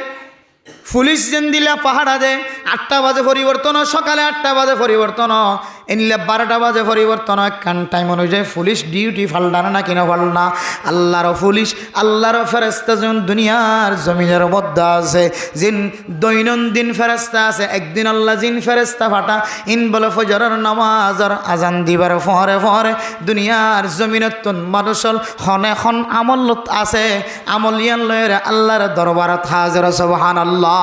পুলিশ যেন দিলা পাহাড়া দে 8টা বাজে পরিবর্তন সকালে 8টা বাজে পরিবর্তন এনিলে 12টা বাজে পরিবর্তন কান টাইম অনুযায়ী পুলিশ ডিউটি ফালদানা না কিনা ফালনা আল্লাহর পুলিশ আল্লাহর ফেরেশতা যেন দুনিয়ার জমিনের মধ্যে আছে জিন দৈনন্দিন ফেরেশতা আছে একদিন আল্লাহ জিন ফেরেশতা ফাটা ইন বলে ফজরের নামাজের আজান দিবার পরে পরে দুনিয়ার জমিনত মানুষল খন আমল আছে আমলিয়ান লয়ের আল্লাহর দরবারত হাজির সুবহানাল্লাহ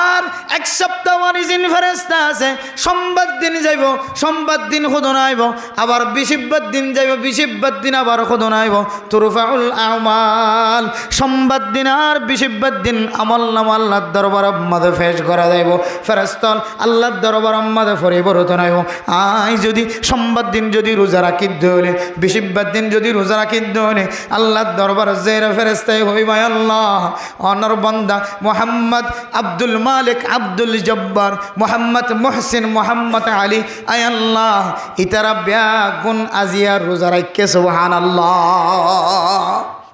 আর 1 সপ্তাহ জিন ফেরেশতা আছে সোমবার দিন যাইব সোমবার দিন খুদন আইব আবার বিশিববার দিন যাইব বিশিববার দিন আবার খুদন আইব তুরফাউল আমাল সোমবার দিন আর বিশিববার দিন আমল নামা আল্লাহর দরবারে মধ্যে পেশ করা যাইব ফেরেশতা আল্লাহর দরবারে মধ্যে পরিবর্তন আইব আই যদি সোমবার দিন যদি রোজা রাখি দলে বিশিববার দিন যদি রোজা রাখি দলে আল্লাহর দরবারে জেরা ফেরেশতাই হইবা আল্লাহ অনর বান্দা মোহাম্মদ আব্দুল মালিক আব্দুল জব্বার মোহাম্মদ মুহসিন মোহাম্মদ আলী আয় আল্লাহ ইতারা ব্যাগুন আজিয়া রোজা রাখে সুবহানাল্লাহ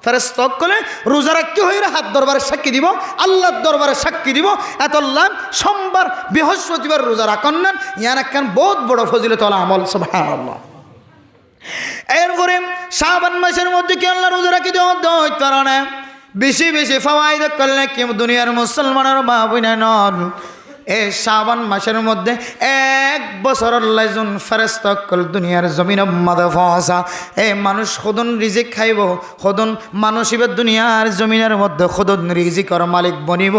ফেরেশতা কলে রোজা রাখতে হইরা হাত দরবারে সাক্ষী দিব আল্লাহর দরবারে সাক্ষী দিব এতল্লাহ সোমবার বৃহস্পতিবার রোজা রাখেন না ইয়ার একখান বহুত বড় ফজিলত আমল সুবহানাল্লাহ এরপরে শাবান মাসের মধ্যে কি আল্লাহ রোজা রাখি দেওয়া কারণে বেশি বেশি ফাওয়াইদ করলে কি দুনিয়ার মুসলমানের মা বোনা নন এই শাবান মাসের মধ্যে 1 বছর লাইজুন ফেরেশতা কল দুনিয়ার জমিন মধ্যে ফসা এই মানুষ খুদন রিজিক খাইব খুদন মানুষ ইবে দুনিয়ার জমিনের মধ্যে খুদন রিজিকর মালিক বনিব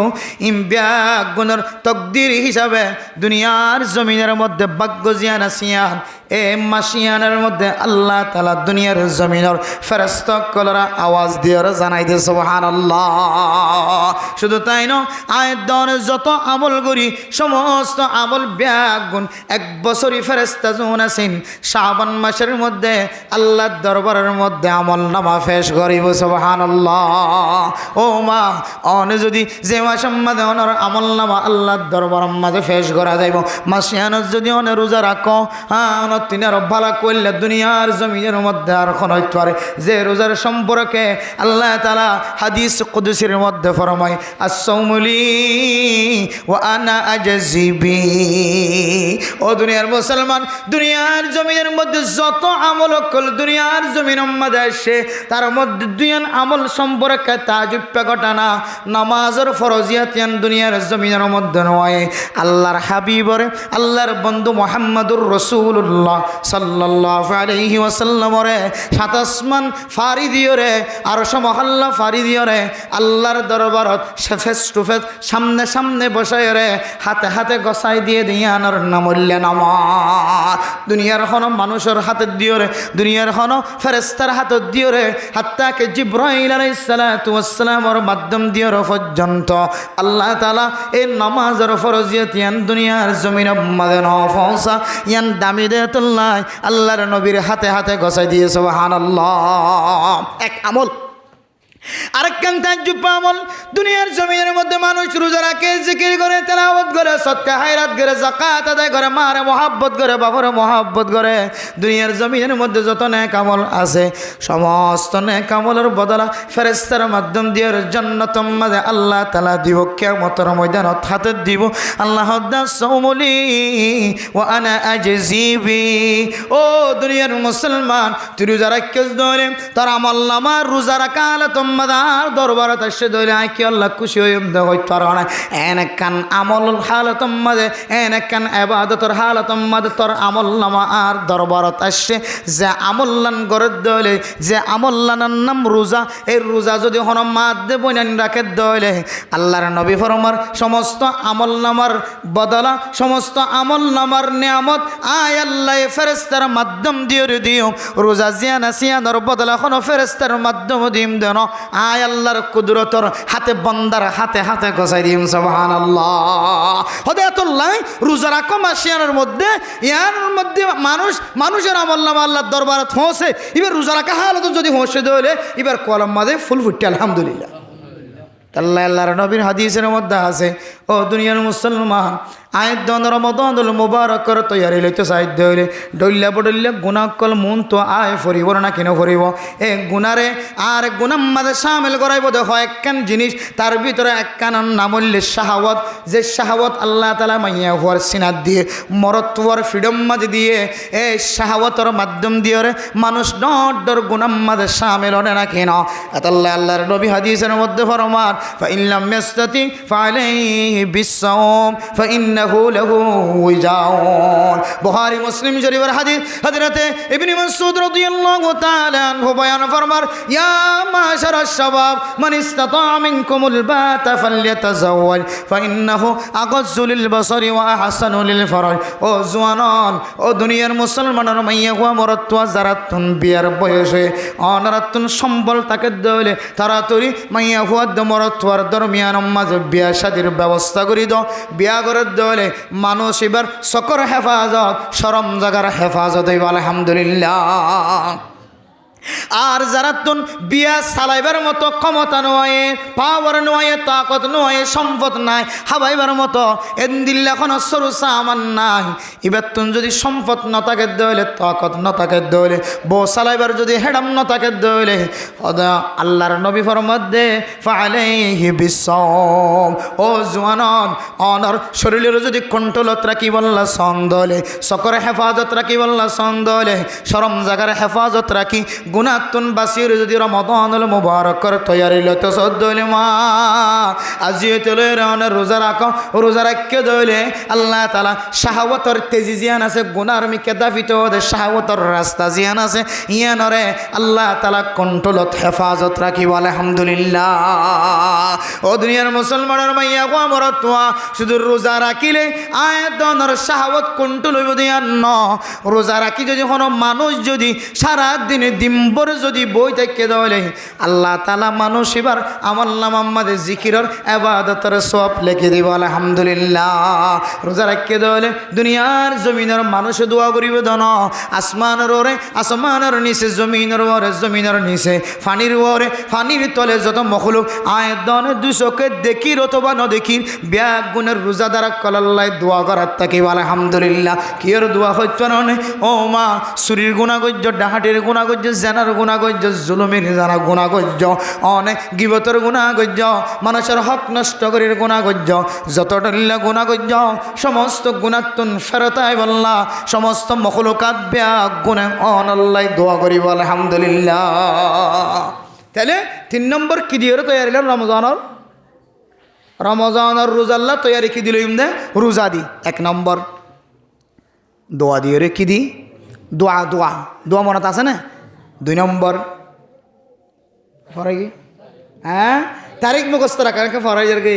ইমবিয়া গুণর তকদির হিসাবে দুনিয়ার জমিনের মধ্যে ভাগ্য জিয়ান আসিয়ান এ মাসিয়ানের মধ্যে আল্লাহ তাআলা দুনিয়ার জমিনের ফেরেশতা কলরা আওয়াজ দিয়ে জানাই দে সুবহানাল্লাহ। শুধু তাই নয়, আয়াত দনে যত আমল করি সমস্ত আমল ব্যাগুণ এক বছরই ফেরেশতা যখন আছেন শাবান মাসের মধ্যে আল্লাহর দরবারের মধ্যে আমল নামা পেশ করিব সুবহানাল্লাহ। ও মা অনে যদি যে মাসের মধ্যে অনর আমল নামা আল্লাহর দরবারের মধ্যে পেশ করা যাইব, মাসিয়ানত যদি অনে রোজা রাখো অনত তিনি আর ভালো করলে দুনিয়ার জমিনের মধ্যে আর কোন হইতে পারে। যে রোজার সম্পর্কে আল্লাহ তাআলা হাদিস কুদসির মধ্যে ফরমায় as-sawmuli wa ana ajzi bi। ও দুনিয়ার মুসলমান, দুনিয়ার জমিনের মধ্যে যত আমল কল দুনিয়ার জমিনের মধ্যে আসে তার মধ্যে দুইয়ান আমল সম্পর্কে তাজুব ঘটনা নামাজের ফরজিয়াত দুনিয়ার জমিনের মধ্যে নয়। আল্লাহর হাবিবরে আল্লাহর বন্ধু মুহাম্মদুর রাসূলুল্লাহ সাল্লাল্লাহু আলাইহি ওয়াসাল্লামরে সাত আসমান ফারি দিয়রে আর মহল্লা ফারি দিয়রে আল্লাহর দরবারত ফেস টু ফেস সামনে সামনে বসায় রে হাতে হাতে গসাই দিয়ে দিয়ানোর নামল্য নামাজ। দুনিয়ার হন মানুষের হাতে দিয়রে, দুনিয়ার হন ফেরেশতার হাতে দিয়রে, হাত্তাকে জিব্রাইল আলাইহিস সালাতু ওয়াস সালামের মাধ্যম দিয়র পর্যন্ত আল্লাহ তাআলা এই নামাজের ফরজিয়ত দুনিয়ার জমিনে মধ্যে নফসা দামি দেতুল্লাহ আল্লাহর নবীর হাতে হাতে গসাই দিয়ে সুবহানাল্লাহ। এক আমল আরেকখান তাজ্জুব আমল। দুনিয়ার জমিনের মধ্যে মানুষ রোজা রাখে, জিকির করে, তেলাওয়াত করে, সদকা হায়রাত করে, যাকাত আদায় করে, মারে মহব্বত করে, বাবারে মহব্বত করে। দুনিয়ার জমিনের মধ্যে যত নেক আমল আছে সমস্ত নেক আমলের বদলা ফেরেশতার মাধ্যম দিয়ে জান্নাতের মধ্যে আল্লাহ তাআলা দিব, কিয়ামতের ময়দানত হাতে দিব। আল্লাহ দাসৌমুলি ওয়া আনা আজজি বি। ও দুনিয়ার মুসলমান, তুই রোজা রাখিস ধরে তার আমল নামা রোজা রাখা তোমার দরবারত আসে ধরে কি আল্লাহ খুশি হইম দেখই তোর এনেকান আমল হালত মাঝে এনেকান ইবাদতের হালত মাঝে তোর আমল নামা আর দরবারত আসে যে আমল্লান গড়ে দলে যে আমল্লানের নাম রোজা। এই রোজা যদি হন মাধ্যে বইনান রাখে দলে আল্লাহর নবী ফরমার সমস্ত আমল নামার বদলা সমস্ত আমল নামার নিয়ামত আয় আল্লাহ ফেরেশতার মাধ্যম দিয়ে দিও। রোজা জিয়ানা সিয়ানোর বদলা কোন ফেরেশতার মাধ্যম দিম দেন আয় আল্লাহর কুদরতর হাতে বন্দার হাতে হাতে গসাই দিম সুবহানাল্লাহ। হদায়াতুল্লাহ রোজা রাখো মাসিয়ানের মধ্যে ইয়ার মধ্যে মানুষের আমল নামা আল্লাহর দরবারে পৌঁছে। এবার রোজা রাখা হালত যদি পৌঁছে দিলে এবার কলম মাঝে ফুল ফুটে আলহামদুলিল্লাহ। আল্লাহর নবীর হাদিসের মধ্যে আছে, ও দুনিয়ার মুসলমান আয়াত দন রমাদানুল মুবারকর তৈয়ারি লইতে সাহায্য হইলে ডল্লা বডল্লা গুণাকল মন তো আয় ফরিব না কেন ফরিব এ গুণারে আর গুণার মাঝে সামিল করাইব। দেখো একখান জিনিস তার ভিতরে একখান নাম হইলে শাহাওয়াত। যে শাহাওয়াত আল্লাহ তাআলা মাইয়া হওয়ার সিনাত দিয়ে মরত্বর ফ্রিডম মাঝে দিয়ে এই শাহাওয়াতের মাধ্যম দিয়ে মানুষ ডর গুণার মাঝে সামিল হনে না কেন। আল্লাহর নবী হাদিসের মধ্যে ফরমান ফাইন লাম ইয়াস্তাতি ফালাইহি বিসসাওম ফাইন্নাহু লাহু উজাউন। বুখারী মুসলিম শরীফের হাদিস হযরতে ইবনে মাসউদ রাদিয়াল্লাহু তাআলা আনহু বয়ান ফরমার ইয়া মাশারাশ শাবাব মান ইসতাতা মিনকুমুল বাতা ফালইয়াতাযাওয়াজ ফাইন্নাহু আগাজ্জু লিল বাসারি ওয়া আহসানু লিল ফরজ। ও জওয়ান, ও দুনিয়ার মুসলমানের মাইয়া ওয়া মরত্ওয়া জারাতুন বিয়ার বয়সে অনারাতুন সম্বল তাকে দলে তাড়াতাড়ি মাইয়া হওয়া মরত্ওয়ার দরমিয়ান মাঝে বিয়া শাদির ব্যবস্থা করি দাও। বিয়া করে দলে মানুষ এবার সকর হেফাজত শরম জাগার হেফাজত হইব আলহামদুলিল্লাহ। আর যারা তুন বিয়া চালাইবার মতো ক্ষমতা নয়, পাওয়ার নয়, তাকত নয়, সম্পদ নাই, হাবাইবার মতো এদিল্লা কোনো সরুসা আমার নাই। এবার তুন যদি সম্পদ ন থাকে দইলে তাকত ন থাকে দইলে বউ চালাইবার যদি হেডাম ন থাকে দইলে আল্লাহর নবী ফরমাদে ফালাইহি বিসসাওম। ও জওয়ান, অনর শরীরের যদি কন্ট্রোলত রাখি বললা সন্দলে, সকরে হেফাজত রাখি বললা সন্দলে, শরম জাগার হেফাজত রাখি গুনাতুন বাসির যদি রমাদানুল মুবারকর তৈয়ারি লতে সদ্দলে মা আজিয়ে তলে রানে রোজা রাখো রোজা রাখকে দইলে আল্লাহ তাআলা শাহওয়াতর তেজি জিয়ান আছে গুনার মিকে দাফিত ওদের শাহওয়াতর রাস্তা জিয়ান আছে ইয়ানরে আল্লাহ তাআলা কন্ট্রোলত হেফাজত রাখিব আলহামদুলিল্লাহ। ও দুনিয়ার মুসলমানের মাইয়া গো আমরত শুধু রোজা রাখিলে আয়াতনের শাহওয়াত কন্ট্রোল হইব দিয়ান ন রোজা রাখি যদি কোনো মানুষ যদি সারা দিনে দিনভর যদি বই থেকে দলে আল্লাহ তাআলা মানুষ এবার আমল নামা আমাদের জিকিরের ইবাদতের সওয়াব লিখে দিব আলহামদুলিল্লাহ। রোজা রাখকে দলে দুনিয়ার জমিনের মানুষ দোয়া করিব দন আসমানের ওরে আসমানের নিচে জমিনের ওরে জমিনের নিচে ফানির ওরে ফানির তলে যত মখলুক আয়াতনের দুচোখে দেখির অথবা ন দেখির ব্যাগ গুণের রোজা দ্বারা কলাল্লাই দোয়া করার থাকিব আলহামদুলিল্লাহ। কিয়র দোয়া হইত নে ও মা চুরির গুণা গজ্য ডাহাটির গুণা গজ্য জেনার গুণা গজ্য জুলুমির জানা গুণা গজ্য অনেক গিবতর গুণা গজ্য মানুষের হক নষ্ট করির গুণা গজ্য যত ডল্লা গুণা গজ্য সমস্ত গুণাতুন ফেরতাই বল্লা সমস্ত মখলুকাত ব্যাগ গুণে অনল্লাই দোয়া করিব আলহামদুলিল্লাহ। তাহলে 3 নম্বর কি দিয়ে তৈরি রমজানের রোজাল্লাহ তৈরি কি দিল ইমদে রোজা দি 1 নম্বর দোয়া দিয়ে রে কি দি দোয়া দোয়া দোয়া মনত আছে না 2 নম্বর ফরাই হ্যাঁ তারিখ মুখস্থ রাখা ফরাই যার গে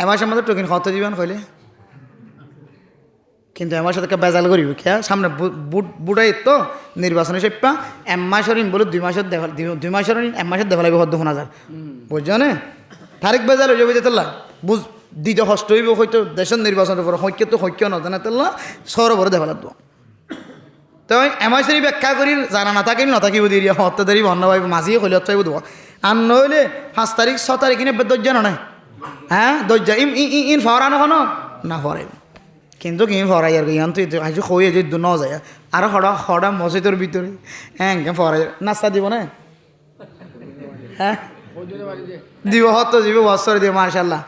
এমার সামনে টোকেন কত জীবন কইলে কিন্তু এমার সাথে বেজাল করিব খেয়া সামনে বুড়াই তো নির্বাচনী সেপ্পা এমাসের বলে 2 মাসের দেখা 2 মাসের 1 মাসের দেখা লাগবে হদ্দ 1000 বুঝছো না তারিখ বেজাল হয়ে যাবে যেতলা বুঝ দ্বিতীয় হস্ত হইব হয়তো দেশের নির্বাচনের পর হৈক্য তো হৈক্য নজানা তেলা সরবরে দেখা লাগতো তো এমাসেরই ব্যাখ্যা করি জানা না থাকিল নথাকিব দিয়ে হত্যাদারি বন্ধ পাইব মাঝিয়ে হইলে হত্যাইব দেবো আর নইলে 5 তারিখ 6 তারিখ কিনে দরজা নাই হ্যাঁ দরজা ইন ফরানো হন না ফরাইব কিন্তু কি ফরাই আর ইয়ান তুই আজ হয়ে যে ন যায় আর হড়া মসজিদের ভিতরে হ্যাঁ ফরাই নাস্তা দিব না হ্যাঁ দিব হত দিব বছর দিব মার্শাল্লাহ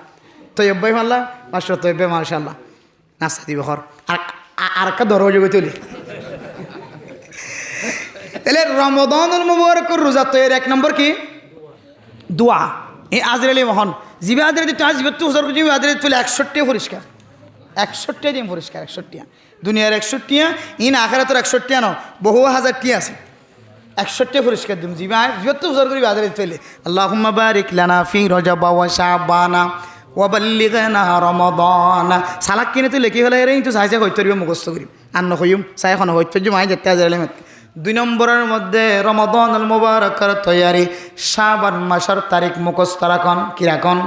তৈব্বাই মারলা 500 তৈব্বে মার্শাল্লাহ নাস্তা দিব হর আর একটা দরজা যোগে তুলি তাহলে রমাদানুল মুবারকের রোজা তৈরি 1 নম্বর কি দোয়া এই আজরাইল মহান জিবে আজরাইল তো আজ তো হুজুর জিবে আজরাইল তুলে 61 পরিষ্কার 61 দিন পরিষ্কার 61 দুনিয়ার 61 ইন আখিরাতের 61 ন বহু হাজার টি আছে 61 পরিষ্কার দিম জিবে তো হুজুর করি আজরাইল তুলে আল্লাহুম্মা বারিক লানা ফি রজব ওয়া শাবানা ওয়া বাল্লিগনা রমাদানা সালাক কিনে তুই লেখি হলে এরাই তো সাইজে হইতে পারবে মুখস্থ করি আর নহইম সাই এখন হইতে জমাই যেতে আজরাইল 2 নম্বরের মধ্যে রমাদানুল মুবারকের তৈয়ারি শাবান মাসের তারিখ মুখস্থ রাখন কি রাখন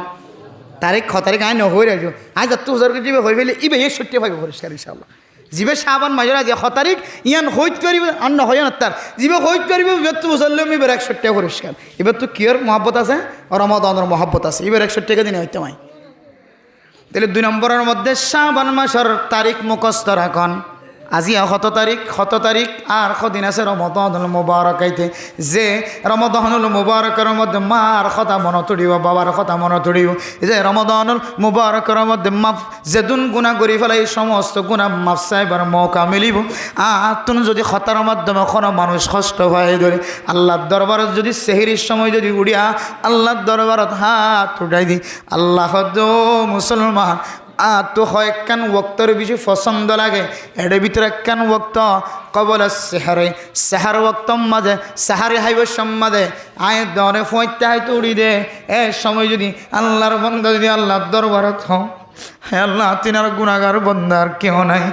তারিখ তারিখ আয় নহই রাখো আজ এত হুজুর জিবে হয়ে ফেলে ইবে 61 পাইব পরিষ্কার ইনশাআল্লাহ জিবে শাবান মাসের আজ 6 তারিখ ইয়ান হইতে পারিব আর নহয় না তার জিবে হইতে পারিব বেত মুসল্লিম ইবে 61 পরিষ্কার এবার তো কিয়র মহব্বত আছে রমাদানের মহব্বত আছে এবার 61 দিনে হইতে মাই তাহলে 2 নম্বরের মধ্যে শাবান মাসের তারিখ মুখস্থ রাখন আজি 7 তারিখ আর কদিন আছে রমাদানুল মুবারক আইতে যে রমাদানুল মুবারকের মধ্যে মার কথা মনে তুলিব বাবার কথা মনে তুলিব যে রমাদানুল মুবারকের মধ্যে মাফ যেদুন গুণা করি ফেলাই সমস্ত গুণা মাফ চাইবার মৌকা মিলিব তুন যদি খতার মাধ্যমে কোনো মানুষ কষ্ট হয়ে ধরে আল্লাহর দরবারত যদি সেহরির সময় যদি উড়িয়া আল্লাহর দরবারত হাত উঠাই দি আল্লাহ মুসলমান তো হয় একখান ওক্তর বেশি পছন্দ লাগে এর ভিতরে একখান ওক্ত কবল সেহার ওক্ত মাঝে সেহারে হাইব সম্মাদে আয় দরে ফইতে হয়তো উড়ি দে এ সময় যদি আল্লাহর বন্ধা যদি আল্লাহর দরবারত হও হ্যাঁ আল্লাহ তিনার গুণাগার বন্দার কেউ নাই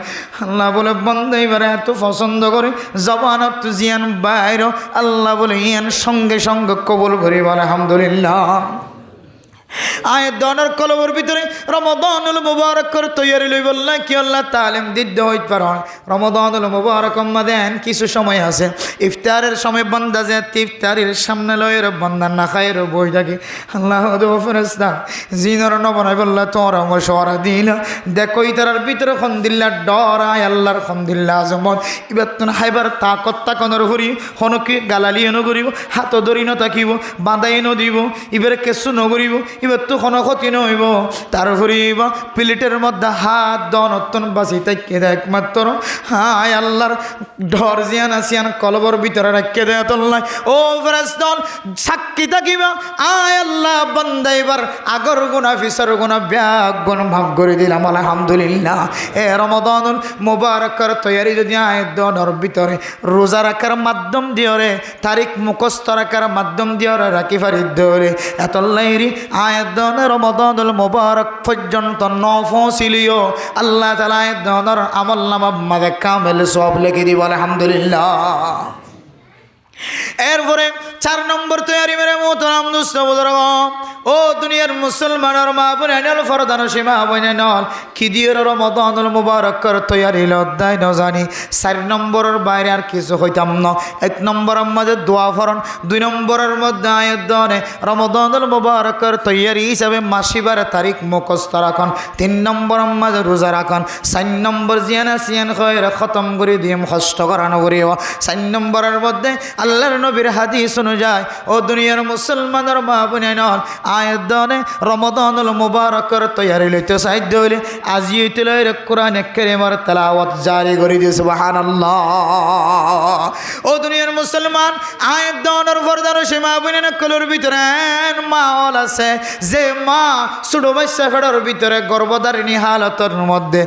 আল্লাহ বলে বন্ধা এবারে এত পছন্দ করে জবানত জিয়ান বাইর আল্লাহ বলে ইয়ান সঙ্গে সঙ্গে কবল করিব আলহামদুলিল্লাহ। আয়ের দনের কলমের ভিতরে রমাদানুল মুবারকের তৈয়ারি লই বললাম কি আল্লাহ তালিম দিতে হইতে পারে রমাদানুল মুবারক দেন কিছু সময় আছে ইফতারের সময় বান্দা যে ইফতারের সামনে লয়ের বান্দা না খায়ের বই থাকে আল্লাহ ফেরেশতা জিনর নবনাই বললা তোরা মশওয়ারা দিল দেখো ইতার ভিতরে খন্দিল্লা ডরায় আল্লাহর খন্দিল্লা আজমত এবার তো হাইবার তাকত তাকনের ঘুরি হনকি গালালি এনো করিব হাত ধরি ন থাকিব বাঁধাই ন দিব এবারে কেঁচু নগরিব এবার তো কোনো ক্ষতি নইব তারপরে প্লেটের মধ্যে হাত দন অত্যন বাঁচি তাইকে দেয় একমাত্র হায় আল্লাহর ঢর জিয়ান আসিয়ান কলবর ভিতরে রাখকে দেয় তোল্লাই ও ফেরেশতা সাক্ষী থাকিবা আয় আল্লাহ বান্দা এবার আগর গুনাহ ফিসর গুনাহ ব্যাগ গুণ মাফ করে দিলাম আলহামদুলিল্লাহ। এ রমাদানুল মুবারকের তৈয়ারি যদি আয়াত দনের ভিতরে রোজা রাখার মাধ্যম দিয়ে তারিখ মুখস্থ রাখার মাধ্যম দিয়ে রাখি ফারিদ ধরে এতল্লাইরি আয়াত দনের রমাদানুল মুবারক পর্যন্ত নফসিলিও আল্লাহ তাআলা আয়াত দনের আমল নামা মাদে কামেল সব লিখে দিব আলহামদুলিল্লাহ। এরপরে 4 নম্বর তৈয়ারি মেরে মোহতারাম দোস্ত বুজুর্গ ও দুনিয়ার মুসলমানের মা বোনেরা ফরদান সীমা বোনেরা কি দিয়ে রমাদানুল মুবারকের তৈয়ারি অধ্যায় ন জানি 4 নম্বরের বাইরে আর কিছু হইতাম না। 1 নম্বরের মধ্যে দোয়া ফরন, 2 নম্বরের মধ্যে আয়াত দনে রমাদানুল মুবারকের তৈয়ারি হিসাবে মাসিবার তারিখ মুখস্থ রাখন, 3 নম্বরের মধ্যে রোজা রাখন, 4 নম্বর জিয়ানা সিয়ান খয়রা খতম করে দিয়ে মুখস্থ করানো করিও। 4 নম্বরের মধ্যে আল্লাহর নবীর হাদিস অনুযায়ী ও দুনিয়ার মুসলমানের মা বোনেরা আয়াত দনে রমাদানুল মুবারকের তৈয়ারি লইতে সাহায্য হইলে আজি হইতে লইরে কোরআন কারীমের তেলাওয়াত জারি করে দিয়ে সুবহানাল্লাহ। ও দুনিয়ার মুসলমান আয়াত দনের ফরদার সীমা বোনেরা কলর ভিতরে মা হল আছে যে মা ছোট বাচ্চা ফেডার ভিতরে গর্ভধারিণী হালতের মধ্যে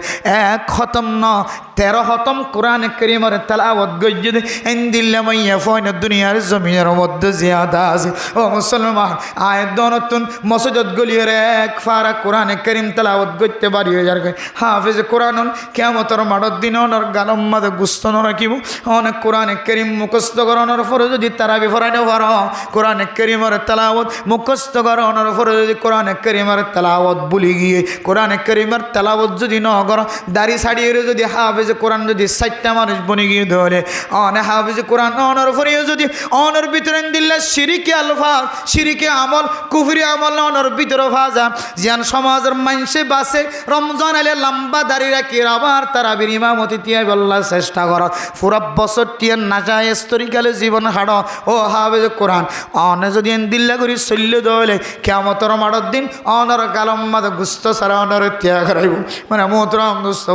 1 খতম না 13 খতম কোরআন কারীমের তেলাওয়াত গজ্জে ইনদিল্লা মাইয়া ফয়ন দুনিয়ার জমিনের মধ্যে জিয়াদা আছে। ও মুসলমান আয়াত দনতুন মসজিদ গলিয়ের 1 ফারা কোরআন কারীম তেলাওয়াত করতে পারি যার হাফেজ কোরআনুল কিয়ামতের মাঠের দিন ওনার গালম মাঝে গুস্ত ন রাখিব অনেক কোরআন কারীম মুখস্থ করানোর পরে যদি তারাবি পড়াইতে পারো কোরআন কারীমের তেলাওয়াত মুখস্থ করানোর পরে যদি কোরআন কারীমের তেলাওয়াত ভুলে গিয়ে কোরআন কারীমের তেলাওয়াত যদি ন করো দাড়ি ছাড়িয়ে যদি হাফেজ কোরআন যদি 60টা মানুষ বনে গিয়ে ধরে অনেক হাফেজ কোরআন অনার পরে যদি অনার ভিতরে দিল্লা শিরিকে আলফাজ শিরিকে আমল কুফরি আমল অনার ভিতরে ভাজা যেন সমাজের মানুষে বাসে রমজান এলে লম্বা দাড়ি রাখি আবার তারাবির ইমামতি তিয়াই বলার চেষ্টা কর পুরা বছর টিয়ার না যায় স্তরিকালে জীবন হাড় ও হাফেজ কোরআন অনে যদি দিল্লা করি শৈল্য দলে কিয়ামতের মাঠের দিন অনার গালম মাঝে গুস্ত সারা অনার ত্যাগ করাইব মানে মোহতরম দোস্ত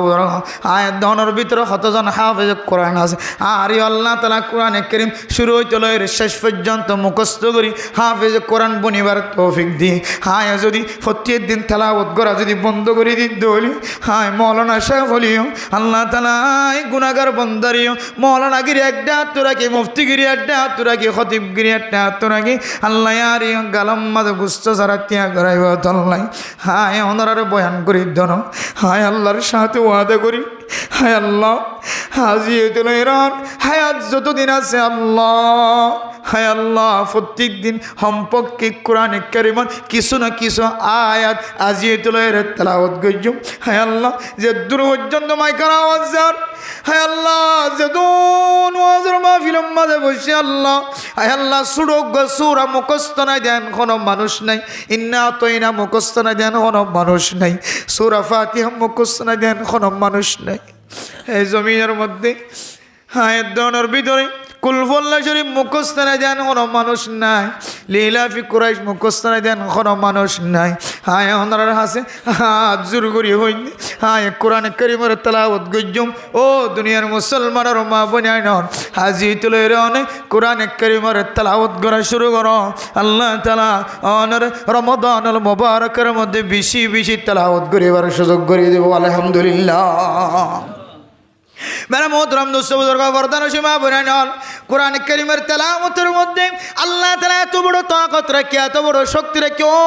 আয়াত দনের ভিতরে কতজন হাফেজ কোরআন আছে আর আল্লাহ তাআলা কোরআন কারীম শুরু হইতে লয়ের শেষ পর্যন্ত মুখস্থ করি হাফেজ কোরআন বনিবার তৌফিক দিয়ে হায় যদি প্রত্যেক দিন তেলাওয়াত করা যদি বন্ধ করে দিতে হলি হায় মৌলানা সাহেব হলিও আল্লাহ তাআলা গুনাহগার বন্দারিও মৌলানা গিরি একটা তোরাকে মুফতিগিরি একটা তোরাকে খতিবগিরি একটা তোরাকে আল্লাহ আর গালাম মাঝে গুস্ত সারা ত্যাগ করাইব তল্লাই হায় ওনার বয়ান করি ধন হায় আল্লাহর সাথে ওয়াদা করি হায় আল্লাহ হাজি ইরান হায়াত যতদিন আছে আল্লাহ হায় আল্লাহ প্রত্যেক দিন সম্পর্কে কোরআন কারীমের কিছু না কিছু আয়াত আজিয়াতুলের তেলাওয়াত গজ্জুম হায় আল্লাহ যে দূর পর্যন্ত মাইকার আওয়াজ যার হায় আল্লাহ যে দোন ওয়াজের মাহফিলের মাঝে বসে আল্লাহ হায় আল্লাহ সুরগ সূরা মুখস্থ না দেন কোনো মানুষ নাই ইন্না আতাইনা মুখস্থ না দেন কোনো মানুষ নাই সূরা ফাতিহা মুখস্থ না দেন কোনো মানুষ নাই এই জমিনের মধ্যে আয়াত দনের ভিতরে কুলফুল্লাহ শরীফ মুখস্থ না দেন কোনো মানুষ নাই লিলাফি কুরাইশ মুখস্থ না দেন কোনো মানুষ নাই হায় ওনার হাসে হাত জোর করি হইনি হায় কোরআন কারীমের তেলাওয়াত গজ্জুম ও দুনিয়ার মুসলমানের মা বোনেরা নন হাজি তুলের অনেক কোরআন কারীমের তেলাওয়াত করা শুরু করো আল্লাহ তাআলা ওনার রমাদানুল মুবারকের মধ্যে বেশি বেশি তেলাওয়াত করিবার সুযোগ করে দেব আলহামদুলিল্লাহ। मेरा मोहतरम दोस्तों बुजुर्ग फरदान सीमा বোনেরা কোরআন কারীমের তেলাওয়াতের মধ্যে আল্লাহ তাআলা এত বড় তাকত রাখে এত বড় শক্তি রাখে ও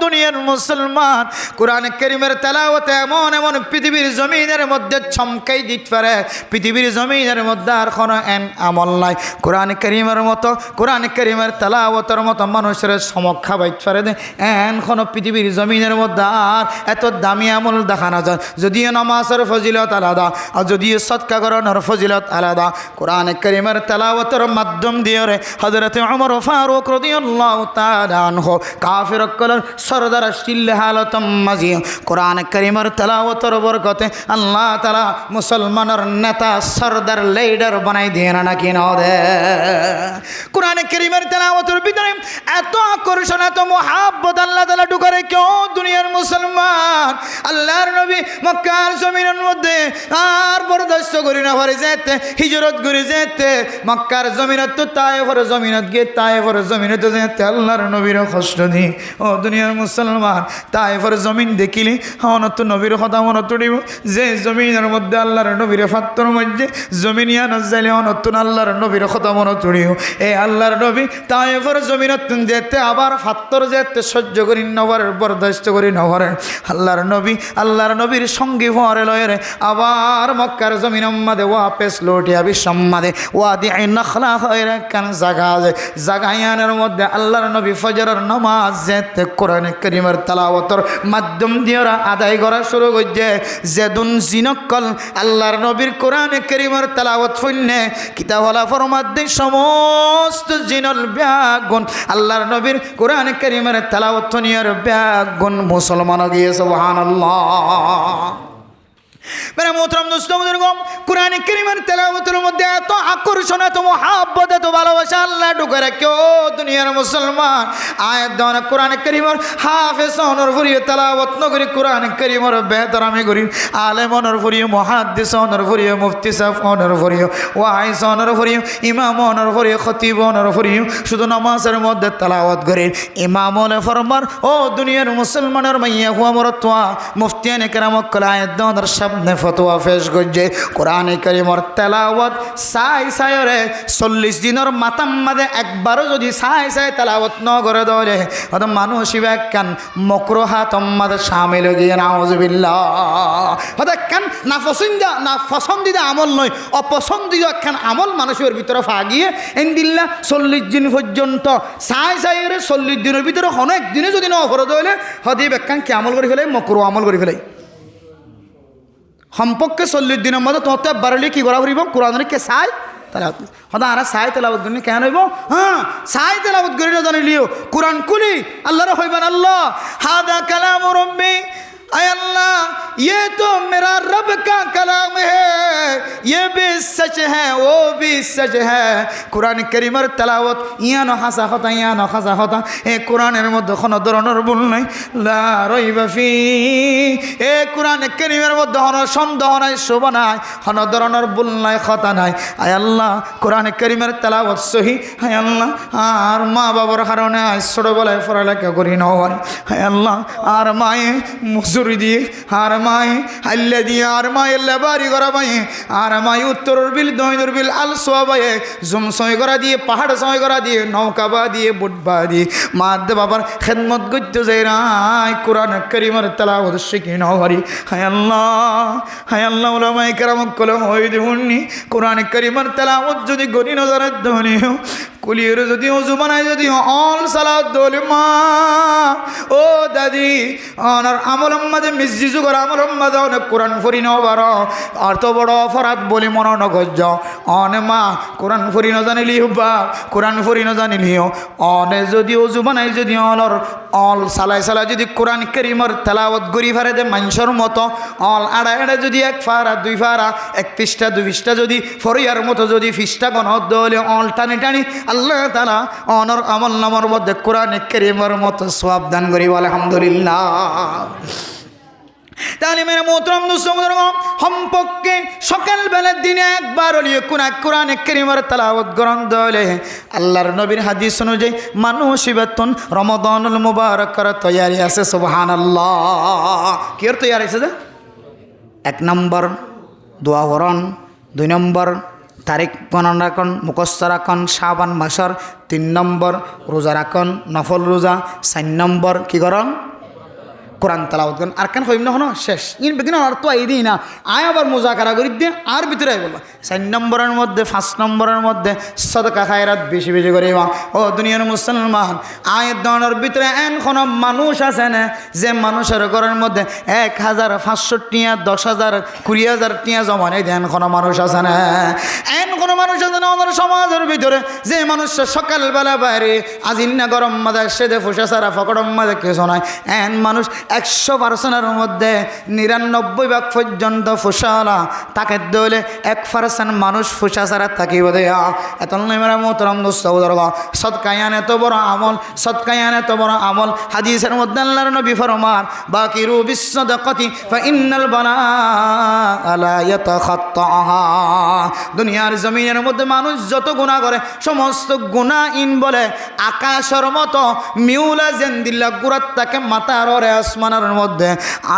দুনিয়ার মুসলমান কোরআন কারীমের তেলাওয়াত এমন এমন পৃথিবীর জমিনের মধ্যে চমকাই দিতে পারে পৃথিবীর জমিনের মধ্যে আর কোনো আমল নাই কোরআন কারীমের মতো কোরআন কারীমের তেলাওয়াতের মতো মানুষের চমক খাওয়াইতে পারে কোনো পৃথিবীর জমিনের মধ্যে আর এত দামি আমল দেখা না যায় যদিও নামাজের ফজিলত আলাদা আর যদিও সদকা করানোর ফজিলত আলাদা। কোরআন কারীমের তেলাওয়াতের মাধ্যম দিয়ে রে হযরত ওমর ফারুক রাদিয়াল্লাহু তাআলা আনহু কাফির কলর সরদার শিল্লে হালতম মাজি কোরআন কারীমের তেলাওয়াতের বরকতে আল্লাহ তাআলা মুসলমানের নেতা সরদার লিডার বানাই দেন নাকি না দে। কোরআন কারীমের তেলাওয়াতের ভিতরে এত আকর্ষণ এত মুহাব্বত আল্লাহ তাআলা ঢুকারে কেউ দুনিয়ার মুসলমান আল্লাহর নবী মক্কার জমিনের মধ্যে আর বরদাস্ত করি না পারে যেতে হিজরত করে যেতে মক্কার জমিনত তো তায়েফের জমিনত গিয়ে তায়েফের জমিনত যেতে আল্লাহর নবীর কষ্ট দি। ও দুনিয়ার মুসলমান তায়েফের জমিন দেখিলে অনত নবীর কথা মনত দিব যে জমিনের মধ্যে আল্লাহর নবীর ফাত্তর মধ্যে জমিনিয়া নজাইলে অনত আল্লাহর নবীর কথা মনত দিব। এই আল্লাহর নবী তায়েফের জমিনত যেতে আবার ফাত্তর যেতে সহ্য করি নবরের বরদাস্ত করি নবরের আল্লাহর নবীর সঙ্গী ভরে লয়ের আবার মক্কার জমিন মাদে ওয়াপেস লটিয়া বিশ্বমাদে ওয়াদি নখলা হয়ে কান জাগায়ানের মধ্যে আল্লাহর নবী ফজরের নামাজ যেতে কোরআন কারীমের তেলাওয়াতের মাধ্যম দিয়ে আদায় করা শুরু করছে। যেদুন জিনকল আল্লাহর নবীর কোরআন কারীমের তেলাওয়াত শুনে কিতাবওয়ালা ফরমাদ্দে সমস্ত জিনল ব্যাগুন আল্লাহর নবীর কোরআন কারীমের তেলাওয়াত নিয়ার ব্যাগুন মুসলমান গিয়ে সুবহানাল্লাহ। মেরা মোহতরম দোস্ত বুজুর্গম কোরআন কারীমের তেলাওয়াতের মধ্যে এত আকর্ষণ এত মুহাব্বত এত ভালোবাসা আল্লাহ ঢুকে রাখে। ও দুনিয়ার মুসলমান আয়াত দাওয়া কোরআন কারীমের হাফেজ হওয়ার পরিয়ে তেলাওয়াত নগরী কোরআন কারীমের বেহতরামি করি আলেম হওয়ার পরিয়ে মুহাদ্দিস হওয়ার পরিয়ে মুফতি সাহেব হওয়ার পরিয়ে ওয়াইজ হওয়ার পরিয়ে ইমাম হওয়ার পরিয়ে খতিব হওয়ার পরিয়ে শুধু নামাজের মধ্যে তেলাওয়াত করি ইমাম হলে ফরমার। ও দুনিয়ার মুসলমানের মাইয়া হুয়া মরতোয়া মুফতিয়ানে কেরামত কল আয়াত দাওয়ার সামনে ফতোয়া পেশ করছে কোরআন কারীমের তেলাওয়াত সাই রে 40 দিনের মাতাম মাদে একবারও যদি সাই তেলাওয়াত ন করে দলে অত মানুষ কান মকরুহা তোমাদের শামিল গিয়ে নাউজুবিল্লাহ হতে কান না পছন্দিদা আমল নয় অপছন্দিদা একখান আমল মানুষের ভিতরে ফাগিয়ে এনদিল্লা 40 দিন পর্যন্ত সাই রে 40 দিনের ভিতরে অনেক দিনে যদি ন করে দলে হতে একখান কি আমল করে ফেলে মকরু আমল করে ফেলে সম্পর্কে 40 দিনের মধ্যে তোমার বাড়লে কি করা ফুরিব কোরআনের কে সাই তেলাওয়াত হদা আর সাই তেলাওয়াত করি কেন হইব হ্যাঁ সাই তেলাওয়াত করি না জানিলিও কোরআন কুলি আল্লাহর হইবেন আল্লাহ হাদা কালাম রব্বি আয় আল্লাহ ये तो मेरा रब का कलाम है ये भी सच है वो भी सच है। কোরআন কারীমের তেলাওয়াত ইয়ানো হাসা হতা এ কোরআনের মধ্যে কোনো ধরনের ভুল নাই লা রাইবা ফি। এ কোরআন কারীমের মধ্যে কোনো সন্দেহ নাই শোভা নাই কোনো ধরনের ভুল নাই কথা নাই। আয় আল্লাহ কোরআন কারীমের তেলাওয়াত সহি আয় আল্লাহ আর মা বাবার কারণে আজ ছোটবেলায় পড়ালেখা করি না হয় আয় আল্লাহ আর মায়ে মজুরি দিয়ে আর মায়ে আল্লা দিয়ে আর মায়ের লেবারি করা মায়ে আর মায়ে উত্তরের বিল দহিনের বিল আল সোয়াবায়ে জুম সয় করা দিয়ে পাহাড় সয় করা দিয়ে নৌকা বা দিয়ে বুটবা দিয়ে মা দে বাবার খেদমত করতে যাই রাই কোরআন কারীমের তেলাওয়াত শিখি না হরি হায় আল্লাহ উলামায়ে কেরাম কলম হই দিউনি কোরআন কারীমের তেলাওয়াত যদি গনি নজরে ধনি কুলিয়ের যদি ওযু বানাই যদি অল সালাত দলে মা ও দাদি অনার আমল মাঝে মিসজিজু করা আমল মাঝে অনেক কোরআন ফরি নবার অর্থ বড় অপরাধ বলি মনে নগজ অনে মা কোরআন ফরি ন জানিলি বা কোরআন ফরি ন জানিলিও অনে যদি ওযু বানাই যদি অল সালাই যদি কোরআন কারীমের তেলাওয়াত গরি ফারে দে মানুষের মতো অল আড়া যদি এক ফারা দুই ফারা 1 পৃষ্ঠা 2 পৃষ্ঠা যদি ফরিয়ার মতো যদি পৃষ্ঠা গণত দলে অল টানি আল্লাহ তাআলা অনর আমল নামার মধ্যে কোরআন কারীমের মতো সওয়াব দান করি আলহামদুলিল্লাহ। তাহলে মেরে মোহতরম দোস্তগণ সম্পর্কে সকালবেলার দিনে একবার হলিয়ে কোরআন কারীমের তেলাওয়াত গ্রহণ দলে আল্লাহর নবীর হাদিস অনুযায়ী মানুষ বেতন রমাদানুল মুবারকের তৈয়ারি আছে সুবহানাল্লাহ। কি এর তৈয়ারি আছে? 1 নম্বর দোয়া করণ, 2 নম্বর তারিখ গণনা রাখন মুখস্থ রাখন শাবান মাসের, 3 নম্বর রোজা রাখন নফল রোজা, 4 নম্বর কি করণ কোরআন তালাওয়াত করেন আর কেন হইম না হনো শেষ ইন বেদিন আর তো এই দিই না আয় আবার মোজাকারা করি দিয়ে আর ভিতরে বললো 4 নম্বরের মধ্যে 5 নম্বরের মধ্যে সদকা খায়রাত বেশি বেশি করে ও দুনিয়ার মুসলমান আয়ের দনের ভিতরে এন মানুষ আছে না যে মানুষের ঘরের মধ্যে 1500 টিয়া 10,000 20,000 টিয়া জমা নেই দেন কোনো মানুষ আছে না এন কোনো মানুষ আছে না আমাদের সমাজের ভিতরে যে মানুষটা সকালবেলা বাইরে আজিন্না গরম মাঝে সেদে ফুসা সারা ফকরম মাঝে কিছু নয় এন মানুষ 100%-এর মধ্যে 99% পর্যন্ত ফুসালা তাকে দলে 1% মানুষ ফুসা সারা থাকিব দেয়া এত মেরা মোহতরম দোস্ত সদকায়ান এত বড় আমল সদকায়ান এত বড় আমল হাদিসের মধ্যে আল্লাহর নবী ফরমান বাকিরু বিসসাদাকাতি ফাইন্নাল বালাআ লা ইয়াতাখাত্তাহা দুনিয়ার জমিনের মধ্যে মানুষ যত গুনাহ করে সমস্ত গুনাহ ইন বলে আকাশের মতো মিউলা জেন্দিল্লা গুরাত তাকে মাথার ওরে আসমানের মধ্যে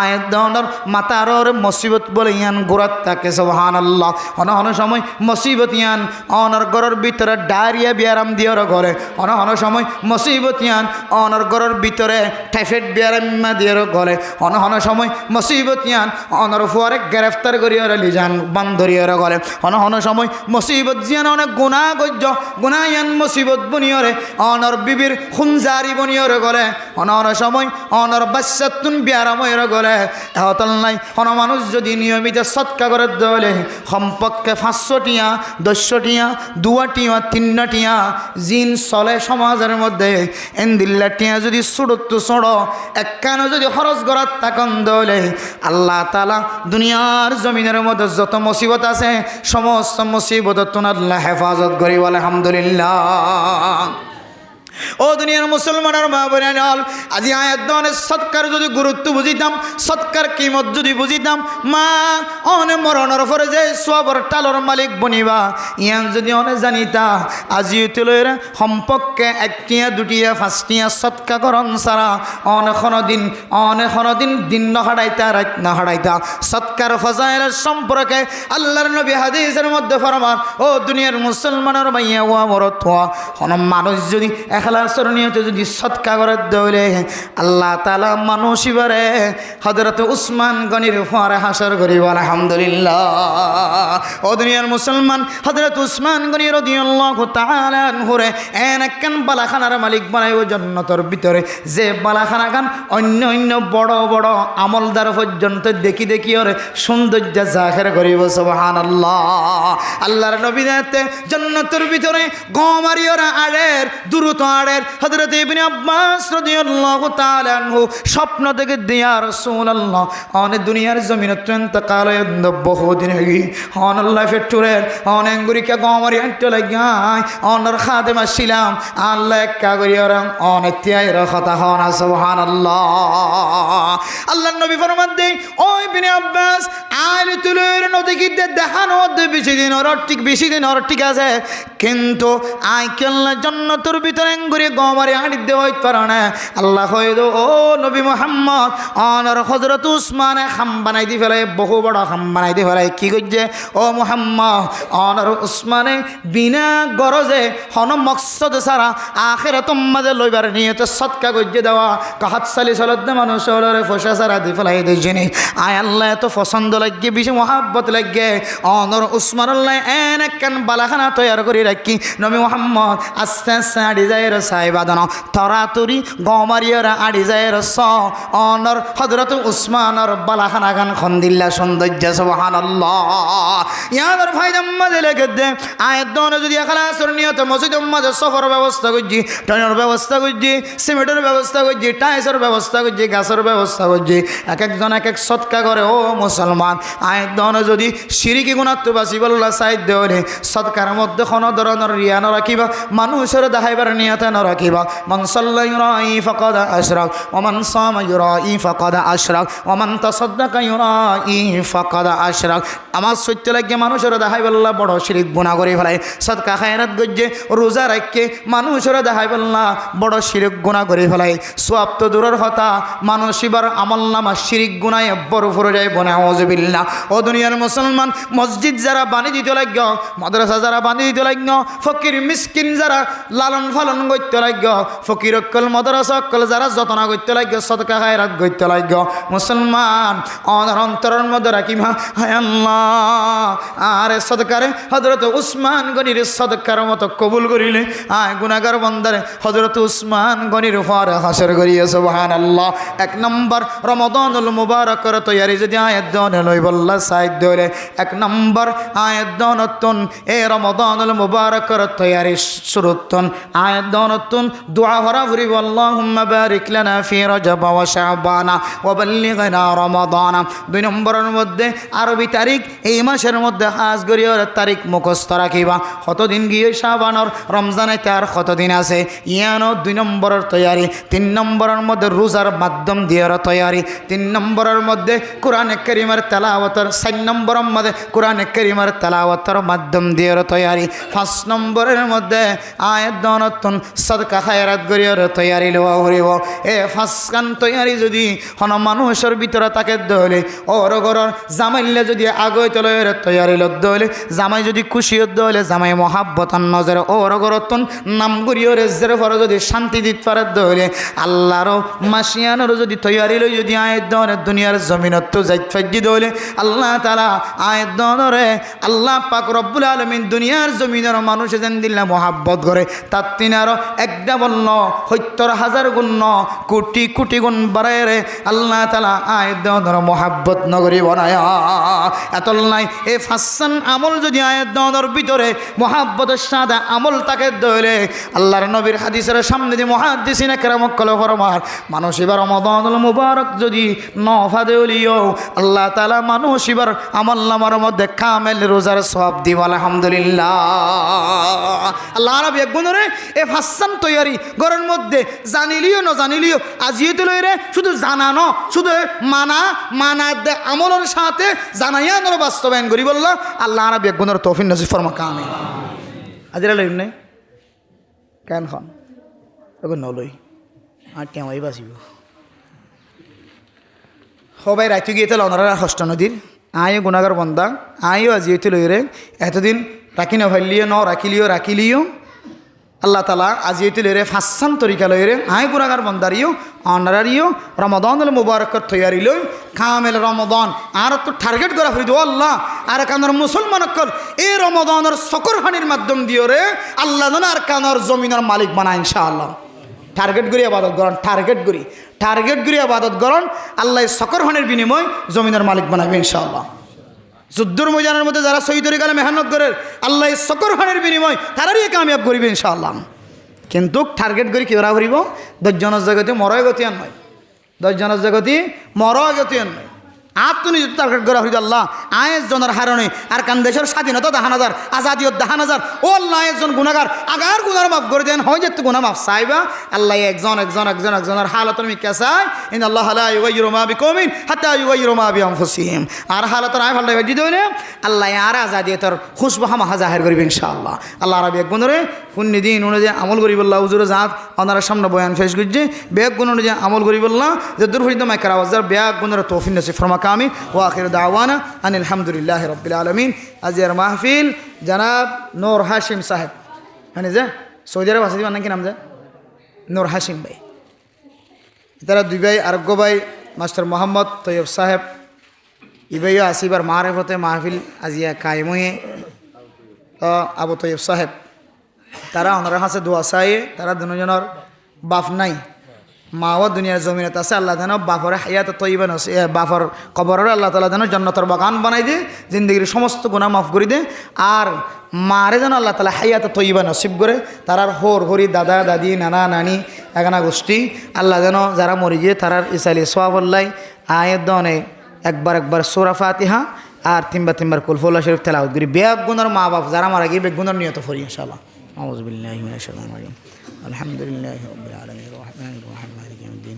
আয়াত দনের মাথার ওরে মুসিবত বলে ইয়ান গুরাত তাকে সুবহানাল্লাহ অন সময় মুসিবত ইয়ান অনর ঘরের ভিতরে ডায়রিয়া বিয়ারাম দিওর ঘরে অন সময় মুসিবত ইয়ান অনর ঘরের ভিতরে টাইফয়েড বিয়ারাম দিওর ঘরে অন সময় মুসিবত ইয়ান অনর ফুয়ারে গ্রেফতার করিয়ার লিজান বান্দরিয়ার ঘরে অন সময় মুসিবত জিয়ান অনেক গুনাহ গজ্জ গুনাহ ইয়ান মুসিবত বনিয়রে অনর বিবির খুনজারি বনিয়র ঘরে অন সময় অনর বাচ্চাতুন বিয়ারাময়ের ঘরে এহতল নাই অন মানুষ যদি নিয়মিত সৎকা করে দলে সম্পর্কে 500 টিয়া 10 টিয়া 2 টিয়া 3 টিয়া জিন চলে সমাজের মধ্যে এন্দিল্লা টিয়া যদি ছোট ছোট একখানো যদি খরচ করার তাকন দলে আল্লাহ তাআলা দুনিয়ার জমিনের মধ্যে যত মুসিবত আছে সমস্ত মুসিবত আল্লাহ হেফাজত করি আলহামদুলিল্লাহ ও দুনিয়ার মুসলমানের মা বোনেরা আজি আয়াত দনের সৎকার যদি গুরুত্ব বুঝিতাম সৎকার কিমত যদি বুঝিতাম মা অনে মরণের পরে যে সবর টালর মালিক বনিবা ইয়ান যদি অনে জানিতা আজি তুলের সম্পর্কে 1 টিয়া 2 টিয়া 5 টিয়া সৎকা করন সারা অনেক দিন দিন না হারাইতা রাত না হারাইতা সৎকার ফজাইলের সম্পর্কে আল্লাহর নবী হাদিসের মধ্যে ফরমান ও দুনিয়ার মুসলমানের মাইয়া ওয়া মরত মানুষ যদি এখলাসের নিয়তে যদি সদকা করে দৌলে আল্লাহ তাআলা মানুষ ইবারে হযরত উসমান গনির উপরে হাসর করিব আলহামদুলিল্লাহ ও দুনিয়ার মুসলমান হযরত উসমান গনি রাদিয়াল্লাহু তাআলা আনহুরে এনেকান বালাখানার মালিক বানাইও জান্নাতের ভিতরে যে বালাখানা গান অন্য বড় বড় আমলদার পর্যন্ত দেখি ওরে সৌন্দর্য জাহির করিব সুবহানাল্লাহ আল্লাহর নবী যাতে জান্নাতের ভিতরে গমারিয়রা আড়ের দ্রুত আড়ের হযরত ইবনে আব্বাস রাদিয়াল্লাহু তাআলা আনহু স্বপ্ন দেখে দিয়া রাসূলুল্লাহ অনেক দুনিয়ার জমিনে ইন্তকাল হইল বহুদিন হই আল্লাহ ফেটুরের অনেক গুরিকে গমারি আনতে লাগাই অনর খাদেমা ছিলাম আল্লাহ একা করিয়া অনেক তিয়াইর কথা হন সুবহানাল্লাহ আল্লাহর নবী ফরমান দেই ও ইবনে আব্বাস আইল তুলের নদীতে দেখানো বেশি দিন ওর ঠিক আছে কিন্তু আইকেল্লা জান্নাতের ভিতরে ঘুরে গমারে হাঁড়ি দেওয়া হইতে পারে না আল্লাহ কইল ও নবী মুহাম্মদ অনর হযরত উসমানে খাম বানাই দি ফেলে বহু বড় খাম বানাই দি ফেলে কি কইছে ও মুহাম্মদ অনর উসমানে বিনা গরজে হন মকসদ সারা আখিরাত মাঝে লইবার নিয়তে সদকা কইছে দেওয়া কাহাত সালি সালাত মানুষ হলরে ফসা সারা দি ফেলাই দিছেনি আয় আল্লাহ এত পছন্দ লাগে বেশি মহাব্বত লাগে অনর উসমানুল্লাহ এনে কান বালাখানা তৈয়ার করে রাখি নবী মুহাম্মদ আস্তে আস্তে আড়ি যায় সাহেবাদন তরাতুরি গমারিয়রা আড়ি যায় স অনর হযরত উসমানর বালাখানা গান খন্দিল্লা সৌন্দর্য সুবহানাল্লাহ ইয়ার ফায়দাম মাঝে লেগে দে আয়াত দনে যদি এখলাসের নিয়তে মসজিদের মাঝে সফর ব্যবস্থা করছি ট্রেনের ব্যবস্থা করছি সিমেন্টের ব্যবস্থা করছি টাইসের ব্যবস্থা করছি গাছের ব্যবস্থা করছি এক একজন এক এক সৎকা করে ও মুসলমান আয়াত দনে যদি শিরিকি গুণাত্ম বাসি বল্লা সাইড দেওয়ারে সৎকার মধ্যে কোনো ধরনের রিয়া না রাখিবা মানুষের দেখাইবার নিয়তে না রাখিবা মান সাল্লা ইউরাই ফাকাদ আশরাক ওয়া মান সামা ইউরাই ফাকাদ আশরাক ওয়া মান তাসাদ্দাকা ইউরাই ফাকাদ আশরাক আমার সত্য লাগে মানুষের দেখাই বল্লা বড় শিরিক গুনাহ করে ফেলায় সদকা খায়রাত গজ্জে রোজা রাখে মানুষের দেখাই বল্লা বড় শিরিক গুনাহ করে ফেলায় সওয়াব তো দূরের কথা মানুষ এবার আমলনামা শিরিক গুনাহে বরফর যায় নাউযুবিল্লাহ ও দুনিয়ার মুসলমান মসজিদ যারা বানিয়ে দিতে লাগলো মাদ্রাসা যারা বানিয়ে দিতে লাগলো ফকির মিসকিন যারা লালন পালন করতে লাগবে ফকির অক্কল মাদ্রাসা অক্কল যারা যত্ন করতে লাগবে সদকা খায়রাত করতে লাগবে মুসলমান অনার অন্তরের মধ্যে রাখিবা হায় আল্লাহ আরে সদকারে হযরত উসমান গনির সদকার মতো কবুল করিলে আয় গুনাহগার বান্দারে হযরত উসমান গনির উপরে হাসর করিয়ে সুবহানাল্লাহ। এক নম্বর রমাদানুল মুবারকের তৈয়ারি যদি আয়াত দনে লই বল্লা সাইদ ধরে এক নম্বর আয়াত দনতুন এ রমাদানুল মুবারকের তৈয়ারি শুরুতুন আয়াত দনতুন দোয়া ভরা ভরি আল্লাহুম্মা বারিক লানা ফি রজব ওয়া শাবানা ওয়া বাল্লিগনা রমাদানা। দুই নম্বরের মধ্যে আরবি তারিখ এই মাসের মধ্যে হাজ গরিয়র তারিখ মুখস্থ রাখিবা কতদিন গিয়ে শাবানর রমজানে তার কতদিন আছে ইয়ানো দুই নম্বরের তৈয়ারি। তিন নম্বরের মধ্যে রোজার মাধ্যম দিয়ে তৈয়ারি। তিন নম্বরের মধ্যে কোরআনে কারীমের তেলাওয়াতের চার নম্বরের মধ্যে কোরআনে কারীমের তেলাওয়াতের মাধ্যম দিয়ে তৈয়ারি। পাঁচ নম্বরের মধ্যে আয়াত দনতুন সদকা খায়রাত গরিয়র তৈয়ারি লওয়া হরিব। এ ফাঁসকান তৈয়ারি যদি হন মানুষের ভিতরে তাকে দলে ওর ঘরের জামাইলে যদি আগে চলে তৈয়ারি লদ্দ হলে জামাই যদি খুশি হদ্দ হলে জামাই মহাব্বতান নজরে ওর ঘরতন নাম গরিয়র জের পরে যদি শান্তি দিতে পারে দলে আল্লাহরও মাসিয়ানোর যদি তৈয়ারি লই যদি আয়াত দনের দুনিয়ার জমিনত যাইত ফাইজি দলে আল্লাহ তাআলা আয়াত দনরে আল্লাহ পাক রব্বুল আলামিন দুনিয়ার জমিনের মানুষ যেন দিল্লা মহাব্বত করে তার তিনারও একটা বলল ৭০,০০০ গুণ কোটি কোটি গুণ বাড়ায় রে আল্লাহ তাআলা আয়াত দনের মহাব্বত নগরী বানায়া এত নাই। এ ফাসান আমল যদি আয়াত দনের ভিতরে মহাব্বতের সাথে আমল তাকে ধরে আল্লাহর নবীর হাদিসের সামনে দিয়ে মুহাদ্দিসিনে কেরাম কল ফরমার মানুষ এবার রমাদানুল মুবারক যদি নফাদে হলিও আল্লাহ তাআলা মানুষ এবার আমল নামার মধ্যে কামেল রোজার সওয়াব দিব আলহামদুলিল্লাহ। আল্লাহ রাব্বি একগুণরে এ ফাসান তৈয়ারি ঘরের মধ্যে জানিলিও না জানিলিও আজিয়ে তো লইরে শুধু জানানো শুধু মানা আমলের সাথে জানাইয়া নর বাস্তবায়ন করি বললো আল্লাহ রাব্বি একগুণের তৌফিক নসিব ফরমা কামিল। আজিরা লইম নাই কেন খন এখন নলই আর কেমাই বাঁচিব সবাই রাইতে গিয়ে তাহলে অনারা হষ্ট নদীর আয়ও গুণাগার বন্দা আয়ও আজিয়ে লইরে এতদিন রাখি না ভাইলিও ন রাখিলিও আল্লাহ তালা আজিয়ে লইরে ফাঁসান তরিকা লইরে আয় গুণাগার বন্দারিও অনারারিও রমাদানুল মুবারকের তৈয়ারি লই কামেল রমাদান আর তো টার্গেট করা হইদ আল্লাহ আর কানোর মুসলমান অকল এই রমাদানের সকরহানির মাধ্যম দিয়ে রে আল্লাহ যেন আর কানোর জমিনের মালিক বানায় ইনশাআল্লাহ। টার্গেট করি আবাদত করেন টার্গেট করি আবাদত করেন আল্লাহ সকরহানির বিনিময় জমিনের মালিক বানাবে ইনশাআল্লাহ। যুদ্ধর ময়দানের মধ্যে যারা শহীদ হয়ে গেলে মেহনত করে আল্লাহ সকরহানির বিনিময় তারারই কামিয়াব করিবে ইনশাআল্লাহ। কিন্তু টার্গেট করি কেউরা করিব 10 জনের জগতে মরয় গতিয়ান নয় 10 জনের জগতে মরয় গতিয়ান নয় আত্মনি টার্গেট করা হইল আল্লাহ আয়ের জনের হারণে আর কান দেশের স্বাধীনতা 10,000 আজাদিয়ত 10,000 ও আল্লাহ একজন গুণাগার আগার গুনার মাফ করে দেন হয় যেত গুনাহ মাফ চাইবা আল্লাহ একজনের হালতর মিকা চাই ইন আল্লাহ লা ইউগাইয়িরু মা বিকওমিন হাত্তা ইউগাইয়িরু মা বিআনফুসিহিম আর হালতর আয় ভালো বাজি দইলে আল্লাহ আর আজাদিয়তর খুশবু হামা জাহির করিবে ইনশাআল্লাহ। আল্লাহ রাব্বি এক গুণরে পুণ্য দিন অনুযায়ী আমল করি বললা হুজুরে জাত ওনার সামনে বয়ান পেশ করছে বেগ গুণ অনুযায়ী আমল করি বললা যে দুরফিদ মাইকার আওয়াজার বেগ গুণের তৌফিক নসিব ফরমা কামি ওয়া আখিরু দাওয়ানা আনিল হামদুলিল্লাহি রাব্বিল আলামিন। আজকের মাহফিল জনাব নূর হাশিম সাহেব মানে যে সৌদি আরব আছে নাকি নাম যে নূর হাশিম ভাই তারা দুই ভাই আরোগ্য ভাই মাস্টার মোহাম্মদ তৈয়ব সাহেব ই ভাইও আসিবার মারেফতে মাহফিল আজিয়া কায়েম হয়ে তো আবু তৈয়ব সাহেব তারা ওনার কাছে দোয়া চাই তারা দুজনের বাপ নাই মাও দুনিয়ার জমিনত আছে আল্লাহ যেন বাপর হায়াত তৈবা বাপর কবরের আল্লাহ তালা যেন জান্নাতের বাগান বানাই দে জিন্দগির সমস্ত গুনাহ মাফ করে দে আর মারে যেন আল্লাহ তালা হায়াত তৈবা নসিব করে তারার হোর হরি দাদা দাদি নানা নানি এগানা গোষ্ঠী আল্লাহ যেন যারা মরি গিয়ে তারার ইসালি সোয়াবল্লাই আয়ের দনে একবার সূরা ফাতিহা আর তিনবার কুলফুল্লাহ শরীফ তেলাওয়াত করি বেগ গুনার মা বাপ যারা মারা গিয়ে বেগ গুনার নিয়ত করি ইনশাআল্লাহ। আউযু বিল্লাহি মিনাশ শাইতানির রাজিম আলহামদুলিল্লাহি রাব্বিল আলামিন রহমানির রহিম মালিকি ইয়াউমিদ্দিন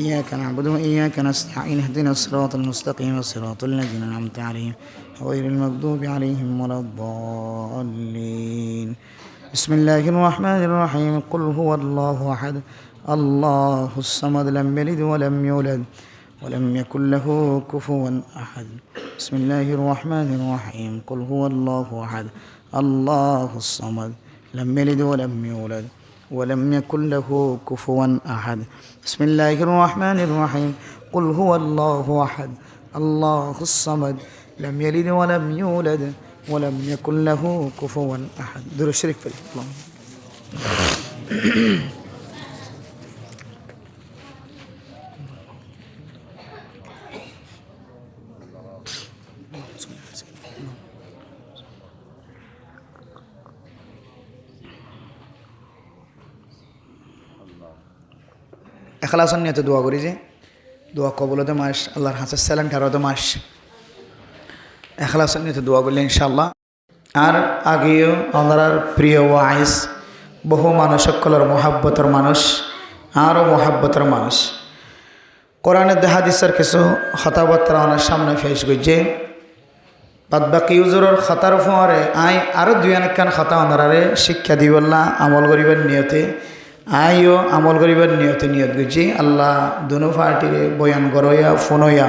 ইয়্যাকা না'বুদু ওয়া ইয়্যাকা নাস্তাঈন ইহদিনাস সিরাতাল মুস্তাকিম সিরাতাল লাযিনা আন'আমতা আলাইহিম গায়রিল মাগদুবি আলাইহিম ওয়ালাদ-দাল্লিন বিসমিল্লাহির রহমানির রহিম কুল হুয়াল্লাহু আহাদ আল্লাহুস সামাদ লাম ইয়ালিদ ওয়া লাম ইউলাদ ولم يكن له كفوا أحد بسم الله الرحمن الرحيم قل هو الله أحد الله الصمد لم يلد ولم يولد ولم يكن له كفوا أحد بسم الله الرحمن الرحيم قل هو الله أحد الله الصمد لم يلد ولم يولد ولم يكن له كفوا أحد درود الشريف في الله এখলাসন নিয়ে তো দোয়া করি যে দোয়া কবলতে মাস আল্লাহর হাতে স্যালেন ঠারোতে মাস এখলাসন নিয়ে তো দোয়া করলে ইনশাআল্লাহ আর আগেও আল্লাহর প্রিয় ওয়াইস বহু মানুষ সকলের মহাব্বতের মানুষ আরও মহাব্বতের মানুষ কোরআনের হাদিসের কিছু হতাবার্তা আমার সামনে ফেস করছে বাদ বাকি ইউজুরের খাতার ফোয়ারে আই আরও দুই অনেকখান খাতা ওনারে শিক্ষা দিবল্লা আমল করিবার নিয়তে আইও আমল করিবার নিয়তে নিয়ত করছি আল্লাহ দুনো পার্টিরে বয়ান করইয়া ফোনইয়া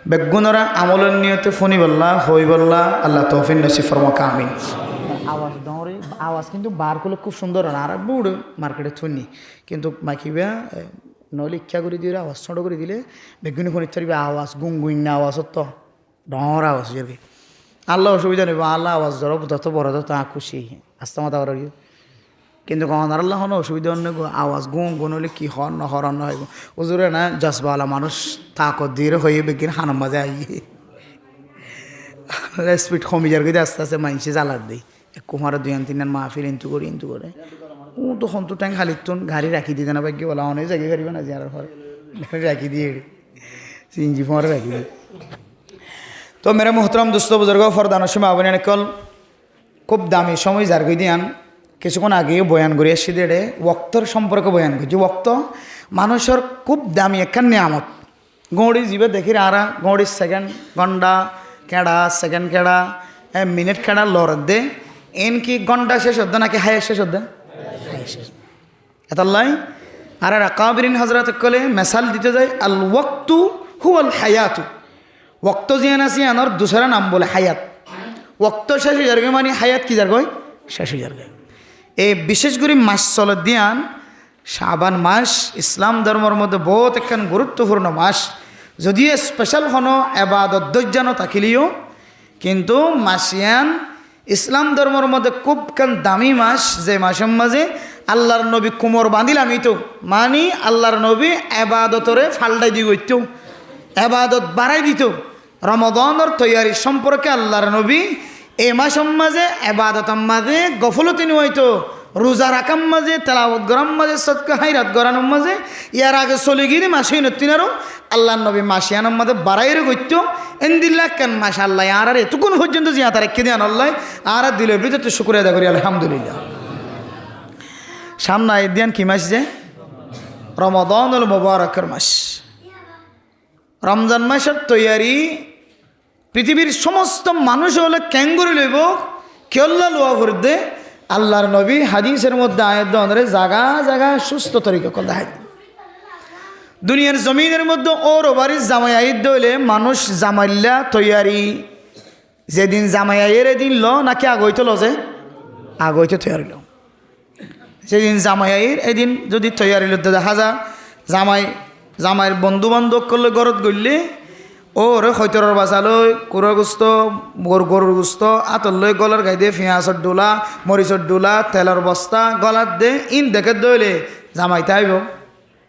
বেগুনরা আমলের নিয়তে ফোনি বললা হই বললা আল্লাহ তৌফিক নসিব ফরমাকা আমিন আওয়াজ দৌড়ে আওয়াজ কিন্তু বার করলে খুব সুন্দর আর বুড় মার্কেটে থুনি কিন্তু মাখিবা নইলে ইচ্ছা করে দিয়ে আওয়াজ ছোটো করে দিলে বেগুনি ফোনের চারিবে আওয়াজ গুনগুইন না আওয়াজ তো ডর আওয়াজ যাবে আল্লাহ অসুবিধা নেব আল্লাহ আওয়াজ ধরো যত বড় তো তা খুশি আস্তে মাথা বড় কিন্তু কখন আল্লাহ হন অসুবিধা অন্য আওয়াজ গুন গুন হলে কি হন না হরণ না হইব ওজুরে না জসবালা মানুষ তাকত দিয়ে হয়ে বেগিন হানাম বাজে আইয়ে স্পিড কমি যার গিয়ে আস্তে আস্তে মাইনসে জ্বালার দিই কুমারের দুই তিন মাহফিল ইন্তু করে ও তখন তো ট্যাঙ্ক খালিতুন গাড়ি রাখি দিতে না বাকি বলা অনেক জায়গায় গাড়ি না যার পরে রাখি দিয়ে সিঞ্জি ফোঁরে রাখি দিই তো মেরে মোহতরম দুস্থ বুজুর্গ ফরদানোর সময় আবনি কল খুব দামি সময় যার গই দিয়ান কিছুক্ষণ আগেও বয়ান করি এসে দেড়ে ওক্তর সম্পর্কে বয়ান করছি ওক্ত মানুষের খুব দামি একখান নিয়ামত গৌড়ি জীবে দেখি আরা গৌড়ির সেকেন্ড ঘন্টা কেড়া সেকেন্ড কেড়া মিনিট কেড়া লড় দে এন কি ঘন্টা শেষ হদ্দে নাকি হায়ার শেষ হদ্দে এতাল্লাই আর কাবিরিন হজরত কলে মেসাল দিতে যায় আল ওয়াক্তু হু আল হায়াতু ওক্ত জিয়ান আসি আনার দুসরা নাম বলে হায়াত ওক্ত শেষ হয়ে যার মানে হায়াত কি যার গই শেষ হয়ে যার গই এই বিশেষ করে মাস চল দিয়ান শাবান মাস ইসলাম ধর্মের মধ্যে বহুত একখান গুরুত্বপূর্ণ মাস যদিও স্পেশাল কোনো এবাদত দৈর্যানো থাকিলেও কিন্তু মাসিয়ান ইসলাম ধর্মের মধ্যে খুব কান দামি মাস যে মাসের মাঝে আল্লাহর নবী কোমর বাঁধিলামই তো মানি আল্লাহর নবী এবাদতরে ফাল্টাই দিয়ে গইত এবাদত বাড়াই দিত রমদানের তৈয়ারি সম্পর্কে আল্লাহর নবী এই মাসের মাঝে এবাদতের মাঝে গফলতি হইতো রোজা রাখার মাঝে তেলাওয়াত গরাম মাঝে সদকা হাইরাত গরানোর মাঝে ইয়ার আগে চলে গিয়ে মাসে নতিনারও আল্লাহ নবী মাসিয়ানোর মাঝে বাড়াইরে গইত এন্দিল্লা কেন মাসা আল্লাহ আর এতক্ষণ পর্যন্ত যে তারা রেখে দেন আল্লাহ আর দিলের ভিতরে তো শুক্রিয়া আদা করি আলহামদুলিল্লাহ সামনে দিয়ান কি মাস যে রমাদানুল মুবারকের মাস রমজান মাসের তৈয়ারি পৃথিবীর সমস্ত মানুষ হলে ক্যাঙ্গুরি লইব কেল্লা লোয়া করতে আল্লাহর নবী হাদিসের মধ্যে আয়াত ধরে জাগা জাগা সুস্থ তরিকা কল দেখায় দুনিয়ার জমিনের মধ্যে ওর বাড়ির জামাই আইদ হইলে মানুষ জামাইল্লা তৈয়ারি যেদিন জামাই আইয়ের এদিন ল নাকি আগইতে ল যে আগইতে তৈয়ারি ল যেদিন জামাই আইয়ের এদিন যদি তৈয়ারি লতে দেখা যা জামাইয়ের বন্ধু বান্ধব করলে গরত গড়লে ওরে খৈতরের বাসা লই কুকুরের গুস্ত গরুর গুস্ত আতর লই গলার গাই দিয়ে পেঁয়াজের ডোলা মরিচের ডোলা তেলের বস্তা গলার দে ইন দেখে দইলে জামাইতে আইব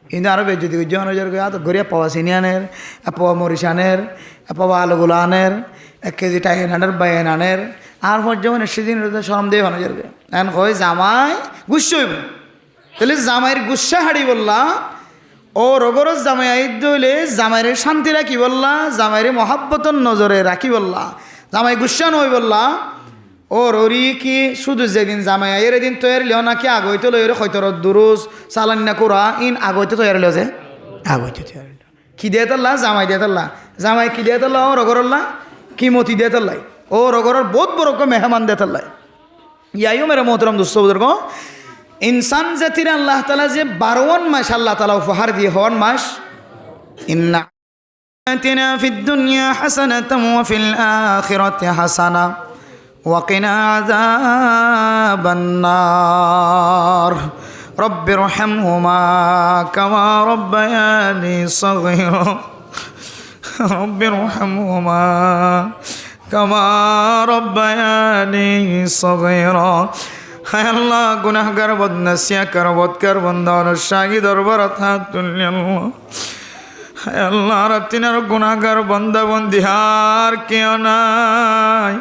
কিন্তু আরও বেজ যদি আতর গড়িয়া পাওয়া চিনি আনের পাওয়া মরিচ আনের পাওয়া আলুগুলো আনের 1 কেজি টাইন আনের বাইন আনের আর পর যখন সেদিন সরম দিয়ে ভালো যাবে এখন কয় জামাই গুস্স হইব তাহলে জামাইয়ের গুসা হাড়ি বললা ও রগরজ জামাই আইদ হইলে জামাইরে শান্তি রাখি বললা জামাইরে মহাব্বতন নজরে রাখি বললা জামাই গুসা নই বললা ও ররি কি শুধু যেদিন জামাই আইয়ের এদিন তৈরি লিও নাকি আগইতে লইরে হয়তো দুরুজ সালান্না কোরা ইন আগইতে তৈরি লিও যে আগইতে তৈরি কি দিয়ে তাল্লা জামাই দিয়ে তাল্লা জামাই কি দিয়ে তাল্লা ও রগরল্লা কি মতি দিয়ে তাল্লাই ও রগরের বহুত বড় মেহমান দিয়ে তাল্লাই ইয়াইও মেরে মোহতরম দুস্থ বুজুর্গ ইনসান জাতির আল্লাহ তাআলা যে 12 মাস আল্লাহ তাআলা উপহার দিয়ে হওয়ার মাস ইন্না আতিনা ফিদ দুনিয়া হাসানাতাম ওয়া ফিল আখিরাতি হাসানা ওয়া কিনা আযাবান নার রব্বি রহমহুমা কামা রব্বায়ানি সগীরা রব্বি রহমহুমা কামা রব্বায়ানি সগীরা। হায় আল্লাহ, গুনাহগার বদনসিয়াকার বদকার বন্দা অনুসাগী দরবারত হাত তুলি আল্লাহ। হায় আল্লাহ, রাতিনার গুনাহগার বন্দা বন্দি হার কেউ নাই।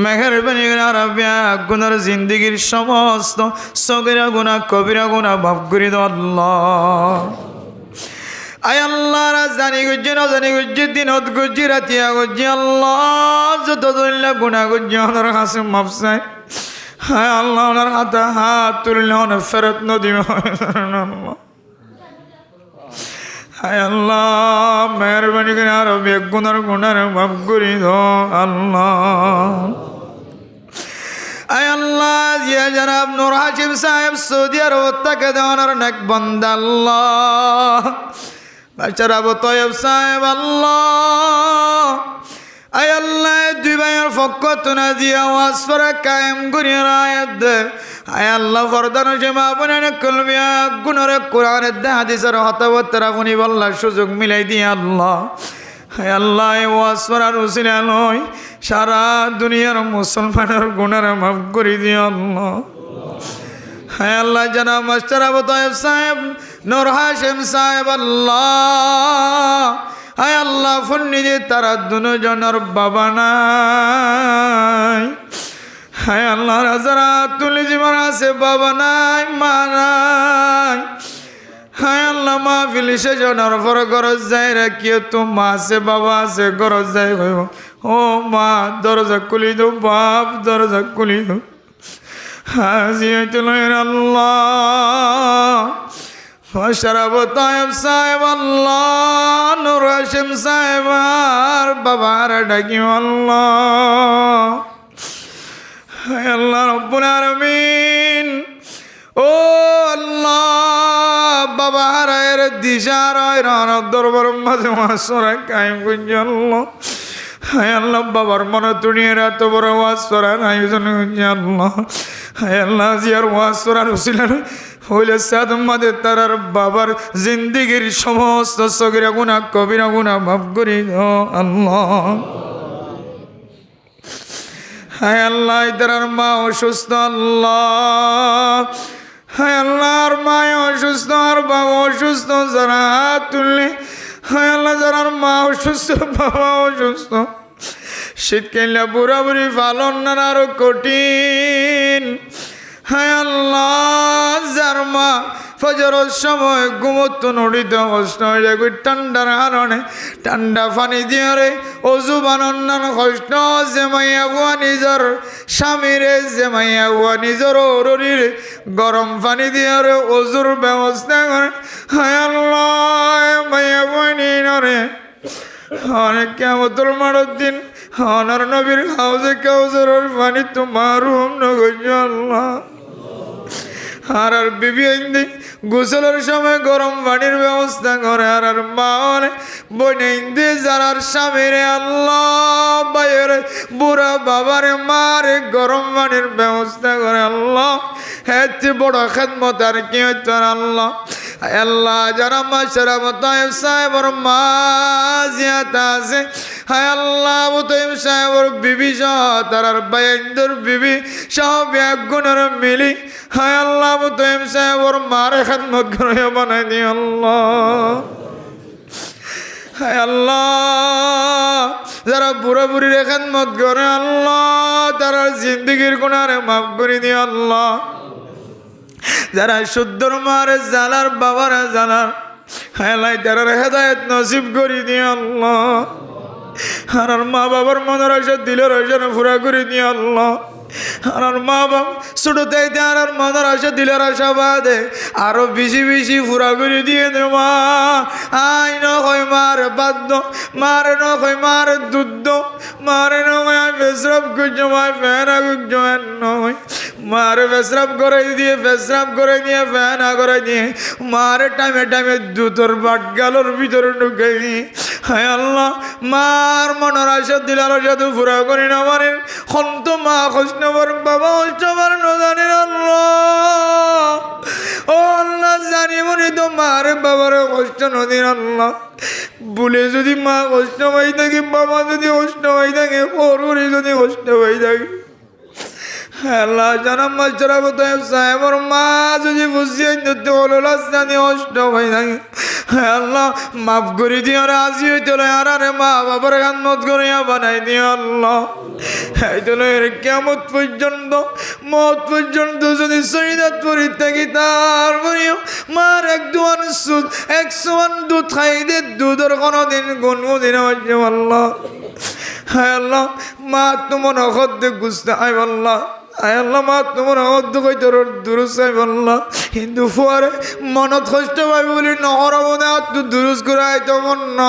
মেহেরবানি রাবিয়া গুনার জিন্দিগির সমস্ত সগীরা গুনাহ কবিরা গুনাহ মাফ করে দাও আল্লাহ। আয় আল্লাহ, জানি গুজ্জি না জানি গুজ্জি দিনত গুজ্জি রাতিয়া গুজ্জি আল্লাহ যত দলিলা গুনাহ গুজ্জি ওনার কাছে মাফ চাই। হায় আল্লাহ, ওনার হাতে হাত তুললে ওনার ফেরত নদী আল্লাহ। হায় আল্লাহ, মেহরবানি করে আরো বেগুনার গুনার মাফ করে দাও আল্লাহ। আয় আল্লাহ, জিয়া জনাব নূর হাশিম সাহেব সৌদি আরব থেকে দেওয়ার নেক বান্দা আল্লাহ। বাচ্চারা আবু তয়ব সাহেব আল্লাহ। আয় আল্লাহ, দুই ভাইয়ের পক্ষ তুনা দিয়া ওয়াজ করে কায়েম করি রায়ত দে। আয় আল্লাহ, ফরদান সীমা বনেন কলমিয়া গুণরে কোরআনের দে হাদিসের হতাবত্তরা শুনি বল্লার সুযোগ মিলাই দিয়ে আল্লাহ। হায় আল্লাহ, এই ওয়াজ করার উসিলা নয় সারা দুনিয়ার মুসলমানের গুণের মাফ করে দিয়ে আল্লাহ। হায় আল্লাহ, জনাব মাস্টার আবু তয়ব সাহেব নূর হাশিম সাহেব আল্লাহ। হায় আল্লাহ, ফুন্নিজি তারা দুজনের বাবা নাই। হায় আল্লাহ, রাজারা তুলি জীবন আছে বাবা নাই মা নাই। হায় আল্লাহ, মা ফিলিসে জনের পর গরজ যায় রাখিও তো মা আছে বাবা আছে গরজ যায় হইব। ও মা দরজা খুলি দো, বাপ দরজা খুলি দো। হাজি হইতুলের আল্লাহ। আবু তয়ব সাহেব আল্লাহ, নূর হাশিম সাহেব আর বাবার ডাকিও আল্লাহ। হায় আল্লাহ রব্বুল আলামিন, ও আল্লাহ, বাবা হারায়ের দিশার রহনত দরবার মাঝে মাসরা কায়েম করছি আল্লাহ। হায় আল্লাহ, বাবার মনে তুনিয়ে এত বড় ওয়াজ করার আয়োজন করছি আল্লাহ। হায় আল্লাহ, জিয়ার ওয়াজ করার উসিলা হইলে সাদমাদের তারার বাবার জিন্দিগির সমস্ত সগীরা গুনাহ কবিরা গুনাহ মাফ করে দাও আল্লাহ। হায় আল্লাহ, তারার মা অসুস্থ আল্লাহ। হায় আল্লাহ, আর মা অসুস্থ আর বাবা অসুস্থ, যারা হাত তুললে। হায় আল্লাহ, যারা মা অসুস্থ বাবা অসুস্থ, শীতকালে বুড়া বুড়ি পালন না আরো কঠিন। হায় আল্লাহ, যার মা ফজরের সময় ঘুমতো নড়িতে কষ্ট হয়ে যায় ঠান্ডার কারণে, ঠান্ডা পানি দিয়ে রে অজু বানান কষ্ট। যে মাইয়া বুয়া নিজের স্বামীরে, যে মাইয়া বুয়া নিজের অরুরিরে গরম পানি দিয়ে রে অজুর ব্যবস্থা করে। হায় আল্লাহ, মাইয়া বুয়া নিয়ে অনেক কেমতর মারত দিন অনার নবীর হাউজে কাউসারের পানি তোমার রুম নগজ আল্লাহ। আর বিবি ইন্দি গোসলের সময় গরম পানির ব্যবস্থা করে। আর মা বনে ইন্দি যারার স্বামীরে আল্লাহ বাইরে বুড়া বাবারে মারে গরম পানির ব্যবস্থা করে আল্লাহ। এত বড় খেদমত আর কি হইতো আল্লাহ। আল্লাহ, যারা মাস্টার আবু তয়ব সাহেবর মা জিয়াতা আছে, হায় আল্লাহ, আবু তয়ব সাহেবর বিবি সহ তারার বাইন্দর বিবি সহ ব্যাগুনের মিলি। হায় আল্লাহ, আবু তয়ব সাহেবর মারে খেদমত করে বানাই দি আল্লাহ। হায় আল্লাহ, যারা বুড়া বুড়ির খেদমত করে আল্লাহ, তারা জিন্দিগির গুনারে মাফ করে দি আল্লাহ। যারা শুদ্ধর মারে জানার বাবারা জানার, হায় তারা হেদায়েত নসিব করে দিয়ে আল্লাহ। আর মা বাবার মনের আশা দিলের আশা পুরা করে দিয়ে আল্লাহ। আর মা বাবা ছোটতে আর মনের আশা দিলের আশা বাদে আরো বেশি বেশি পুরা করে দিয়ে দে মা। আই নয় মার বাদ্য, মারে নয় মার দুধ, মারে নয় পেশরাব গুজো মায় ফেনা গুজো নয় মারে পেশরাব করে দিয়ে পেশরাব করে দিয়ে ফেনা করে দিয়ে মারে টাইমে টাইমে দুধর বাট গালোর ভিতরে ঢুকে দিয়ে হায় আল্লাহ মার মনের আশা দিলার সাধু পুরা করি না মানে খন্ত মা কৃষ্ণবর বাবা কৃষ্ণবর নজানির আল্লাহ ও আল্লাহ জানি মনে তো মার বাবার কষ্ট নদীর আল্লাহ বলে যদি মা কষ্ট পাই থাকে বাবা যদি কষ্ট পাই থাকে পরে যদি কষ্ট পাই থাকে আল্লাহ জানাম মাস্টার সাহেবর মা যদি বুঝিয়ে জানি কষ্ট পাই থাকে আল্লাহ মাফ করে দিও রাজি হইতে আর আরে মা বাবার খান্নত করিয়া বানাই দিও আল্লাহ এই কেমত পর্যন্ত মত পর্যন্ত যদি শহীদাত পরি থাকি তারপরেও মার এক দুয়ান সুদ 100 দুধ খাই দে দুধের কোনোদিন গুনগুদিন হচ্ছে আল্লাহ হ্যাঁ আল্লাহ মা তোমার অখদ্দে গুছতে আয় আল্লাহ আয় আল্লাহ মা তোমার অদ্দ কই তোর দুরুস চাই বললা কিন্তু ফুয়ারে মনত কষ্ট পাই বলি নহর মনে তুই দুরুস করে আইতো মন ন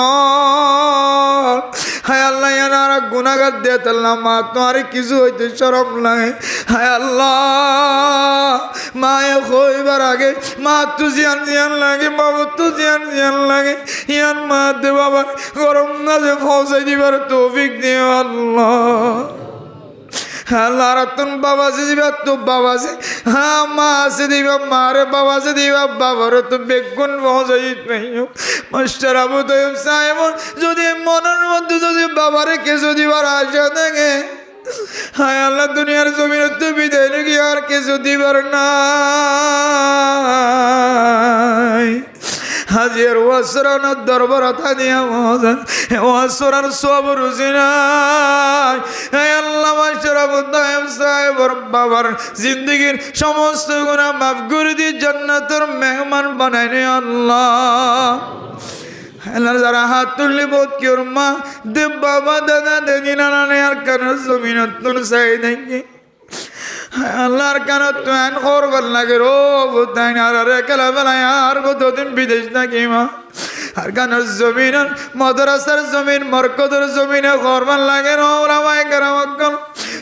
হায় আল্লাহ ইয়ান আর গুনাহগার দিয়ে তাল্লাহ মা তোমার কিছু হইতে শরম লাগে হায় আল্লাহ মায়ে কইবার আগে মা তু জিয়ান জিয়ান লাগে বাবা তু জিয়ান জিয়ান লাগে ইয়ান মা দে বাবা গরম না যে পৌঁছাই দিবার তৌফিক দিও আল্লাহ আল্লাহ রাতন বাবা সে দিবা তো বাবা সে হ্যাঁ মা সে দিবা মারে বাবা সে দিবা বাবার তো বেগুন পৌঁছাই মাস্টার আবু তৈব সাহেব যদি মনের মধ্যে যদি বাবারে কিছু দিবার আশা থাকে হায় আল্লাহ দুনিয়ার জমির তো বিদায় লেগে আর কিছু দিবার নাই হাজির ওয়াসরানোর দরবার দিয়া মহাজন ওয়াসরার সব রুজি নাই আল্লাহ মাস্টার আবু তাহেব সাহেবর বাবার জিন্দগির সমস্ত গুনাহ মাফ করে দিয়ে জান্নাতের মেহমান বানাই নে আল্লাহ আল্লাহ যারা হাত তুললে বোধ কি ওর মা দে বাবা দাদা দিদি নানা আর কারণ জমিনত তোর চাই দেখি আল্লাহর কেন তুই করবার লাগে রো বুধাই আর একেলা বেলায় আর কতদিন বিদেশ থাকি মা আর কেন জমিনের মাদ্রাসার জমিন মরকদের জমিনে করবার লাগে রোলামায় কেরামকল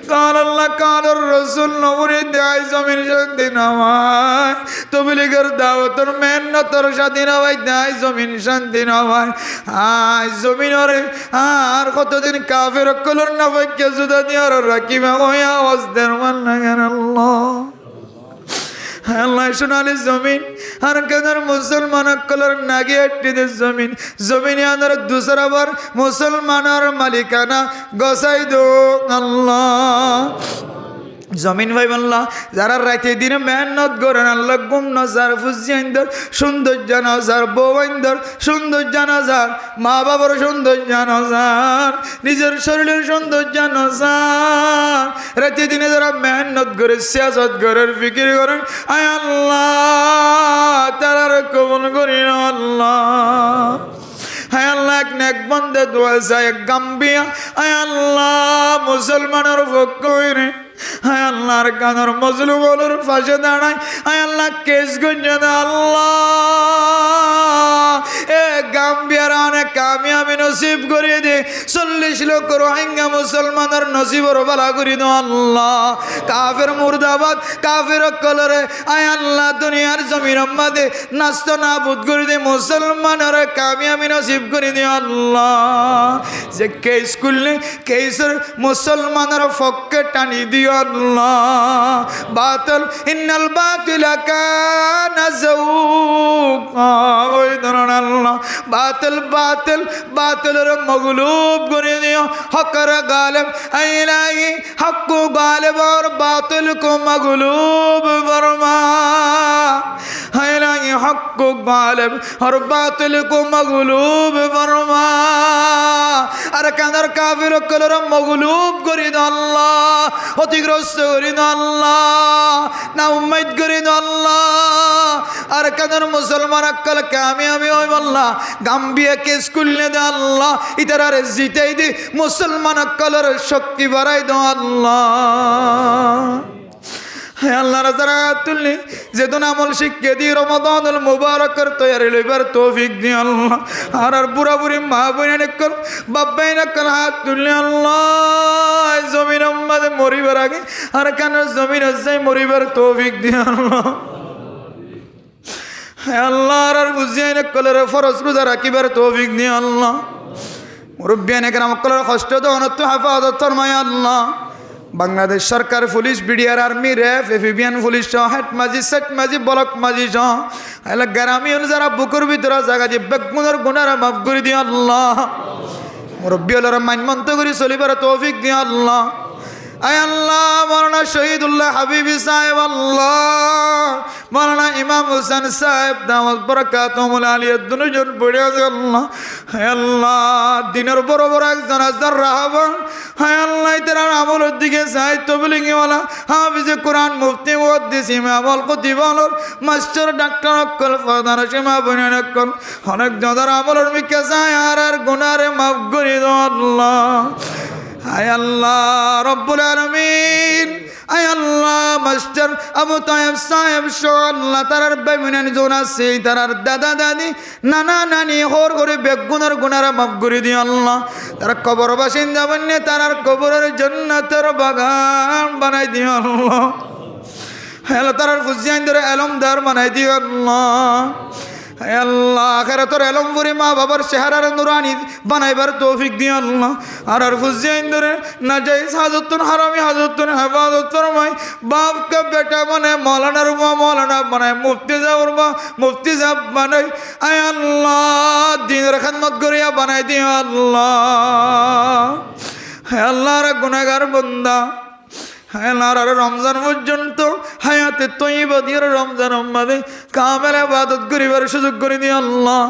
কাল আল্লাহ কালর রসুল নবুরি দেয় জমিন শান্তি নামায় তবলিগের দাওয়াতর মেহনতর শান্তি নামায় দেয় জমিন শান্তি নামায় আয় জমিনরে আর কতদিন কাফের কলর নাফাইকে জুদা দিয়ার রাখিবা ওই আওয়াজ দের মান লাগে আল্লাহ আল্লাহ সোনালি জমিন আর কেদার মুসলমান কলর নাগে আটটিদের জমিন জমিনে আনার দুসরা বার মুসলমানের মালিকানা গসাই দো আল্লাহ জমিন ভাই বললাম যারা রাতে দিনে মেহনত করেন আল্লাহ গুম নজার ফুজিয়াইন্দর সৌন্দর্য নজার বৌবাইন্দর সৌন্দর্য নজার মা বাবার সৌন্দর্য নজার নিজের শরীরের সৌন্দর্য নজার রাতে দিনে যারা মেহনত করে সিয়াসত করেন ফিকির করেন আয় আল্লাহ তারার কবুল করি আল্লাহ হায় আল্লাহ এক নেক বন্দে দোয়া যায় গাম্বিয়া আয় আল্লাহ মুসলমানের পক্ষ হইরে হায় আল্লাহর কানর মজলুমের পাশে দাঁড়ায় হায় আল্লাহ কেস গঞ্জে আল্লাহ এ গাম্বিয়ার অনেক কামিয়াবি নসিব করিয়ে দে 40 লক্ষ রোহিঙ্গা মুসলমানের নসিবর বালা করি দো আল্লাহ কাফের মুর্দাবাদ কাফের কলরে আয় আল্লাহ দুনিয়ার জমির মাঝে নাস্ত নাবুদ করে দে মুসলমানের কামিয়াবি নসিব করে দে আল্লাহ যে কেস করলে কেসের মুসলমানের পক্ষে টানি দিও আল্লাহ বাতিল ইন্নাল বাতিলা কানা যাউকা ওই ধরন আল্লাহ বাতিল বাতিল বাতিলের মগলুব করে দিও হকের গালিব ইলাহি হক গালিব और बातिल को मगलूब फरमा इलाही हक को गालिब और बातिल को मगलूब फरमा আর কানার কাফির কলর মগলুব করে দাও আল্লাহ অতিগ্রস্ত করে দাও আল্লাহ না উম্মত করে দাও আল্লাহ আর কানার মুসলমান আকল কামিয়াবি হয় আল্লাহ গাম্বিয়া কেস করলে দাও আল্লাহ ইতারার জিতাই দি মুসলমান আকলের শক্তি বাড়াই দাও আল্লাহ আল্লাহ রাজারা তুললি যেদিন আমল শিক্ষা দিয়ে রমাদানুল মুবারকের তৈরি লইবার তৌফিক দি আল্লাহ আর বুড়া বুড়ি মা বোন কল বাব্বাই নকল হাত তুললি আল্লাহ জমিন মাঝে মরিবার আগে আর কেন জমিন যাই মরিবার তৌফিক দি আল্লাহ আল্লাহ আর বুঝিয়ে নকলের ফরজ রোজা রাখিবার তৌফিক দি আল্লাহ মুরব্বিয়ান একরাম কলের কষ্ট দহনত হেফাজত ফরমায় আল্লাহ। বাংলাদেশ সরকার পুলিশ বিডিআর আর্মি র্যাব এফিবিয়ান পুলিশ সহ হেড মাঝি সেট মাঝি ব্লক মাঝি সহ গ্রামীণ যারা বুকুর ভিতরে জায়গা যে বেগুনের গুণারা মাফ করে দিয়ে আল্লাহ। মুরব্বী হলার মানমন্ত করে চলিবার তৌফিক দিয়ে আল্লাহ। আয় আল্লাহ মৌলানা শহীদুল্লাহ হাবিবি সাহেব আল্লাহ, মৌলানা ইমাম হুসেন সাহেব দামাত বরকাতুহুল আলিয়া দুজন পড়ে আছে আল্লাহ। হায় আল্লাহ দিনের বড় বড় একজন আজদার রাহাবান, হায় আল্লাহ তারা আমলের দিকে চাই তবলিগিওয়ালা হাফিজে কোরআন মুফতি মুহাদ্দিস ইমাম আল খতিবুল মাস্টার ডাক্তার অকল প্রধান সীমা বনিয়ান অকল অনেক যাদের আমলের মিকে চাই আর গুনারে মাফ করে দাও আল্লাহ। আয় আল্লাহ রব্বুল আলামিন, আয় আল্লাহ মাস্টার আবু তায়েব সাহেব সহ আল্লাহ তারার বেমিনান জোন আছে, তারার দাদা দাদি নানা নানি হর করে বেগুনার গুনারা মাফ করে দিও আল্লাহ। তারা কবর বাসিন্দা বন্যে তারার কবরের জান্নাতের বাগান বানাই দিও আল্লাহ। আল্লাহ তারার ফুজিয়ান ধরে এলমদার বানাই দিও আল্লাহ। আল্লাহ আখিরাতের এলমপুরি মা বাবার চেহারার নুরানি বানাইবার তৌফিক দিও আল্লাহ। আর ফুজিয়ান ধরে নাজাইজ হাজতুন হারামি হাজতুন হেফাজত ফরমাই। বাপকে বেটা বানায় মৌলানার মা মৌলানা বানায়, মুফতি সাহেবের মা মুফতি সাহেব বানাই। আয় আল্লাহ দিনের খেদমত করিয়া বানাই দিও আল্লাহ। হ্যাঁ আল্লাহর গুনাহগার বান্দা, হ্যাঁ রমজান পর্যন্ত হায়াতে তৈবা দিয়ে রমজান আমাদের কামেল ইবাদত করিবার সুযোগ করে দিও আল্লাহ।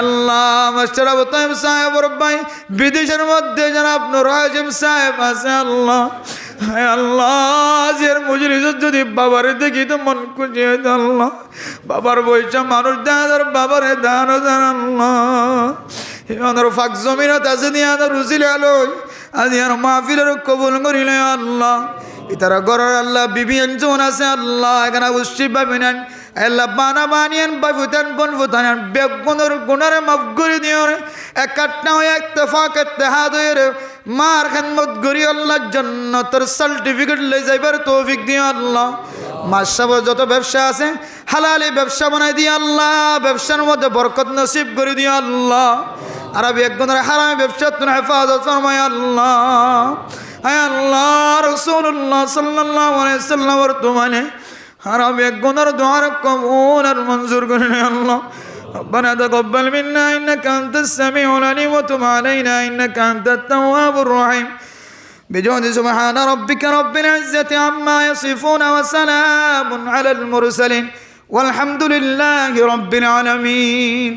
আল্লাহ মাস্টার আবু তায়েব সাহেবের ভাই বিদেশের মধ্যে জনাব নূর হাজিম সাহেব আছে আল্লাহ। হ্যাঁ আল্লাহ আজের মজলিসত যদি বাবার দেখি তো মন খুশি হইত আল্লাহ। বাবার বইটা মানুষ দাদার বাবারে দান আল্লাহ। আমাদের ফাঁক জমিনত আছে দিয়ে আমাদের রুচিলে আলোয় আজ আর মাহফিলের কবুল করিলে আল্লাহ। ইতারা গড়ের আল্লাহ বিবি অঞ্চন আছে আল্লাহ, এখানে উষ্টি পাবিনেন আল্লাহ বানা বানিয়েন বা ফুটান বন ফুটান বেগুনের গুণারে মাফ করে দিও রে। একটা হয়ে ইত্তেফাক ইত্তেহাদ হয়ে রে মার খেদমত করি আল্লাহর জন্য তোর সার্টিফিকেট লই যাইবার তৌফিক দিও আল্লাহ। মাসাবর যত ব্যবসা আছে হালালি ব্যবসা বানাই দিয়ে আল্লাহ, ব্যবসার মধ্যে বরকত নসিব করে দিও আল্লাহ। আর বেগুনের হারামি ব্যবসা তুমি হেফাজত ফরমায় আল্লাহ। আয় আল্লাহ রাসূলুল্লাহ সাল্লাল্লাহু আলাইহি ওয়াসাল্লাম বর্তমানে হারাম বেগুনের দুআর কবুল আর মঞ্জুর করে আল্লাহ। ربنا تقبل منا إنك أنت السميع العليم وتب علينا إنك أنت التواب الرحيم بجهد سبحان ربك رب العزة عما يصفون وسلام على المرسلين والحمد لله رب العالمين.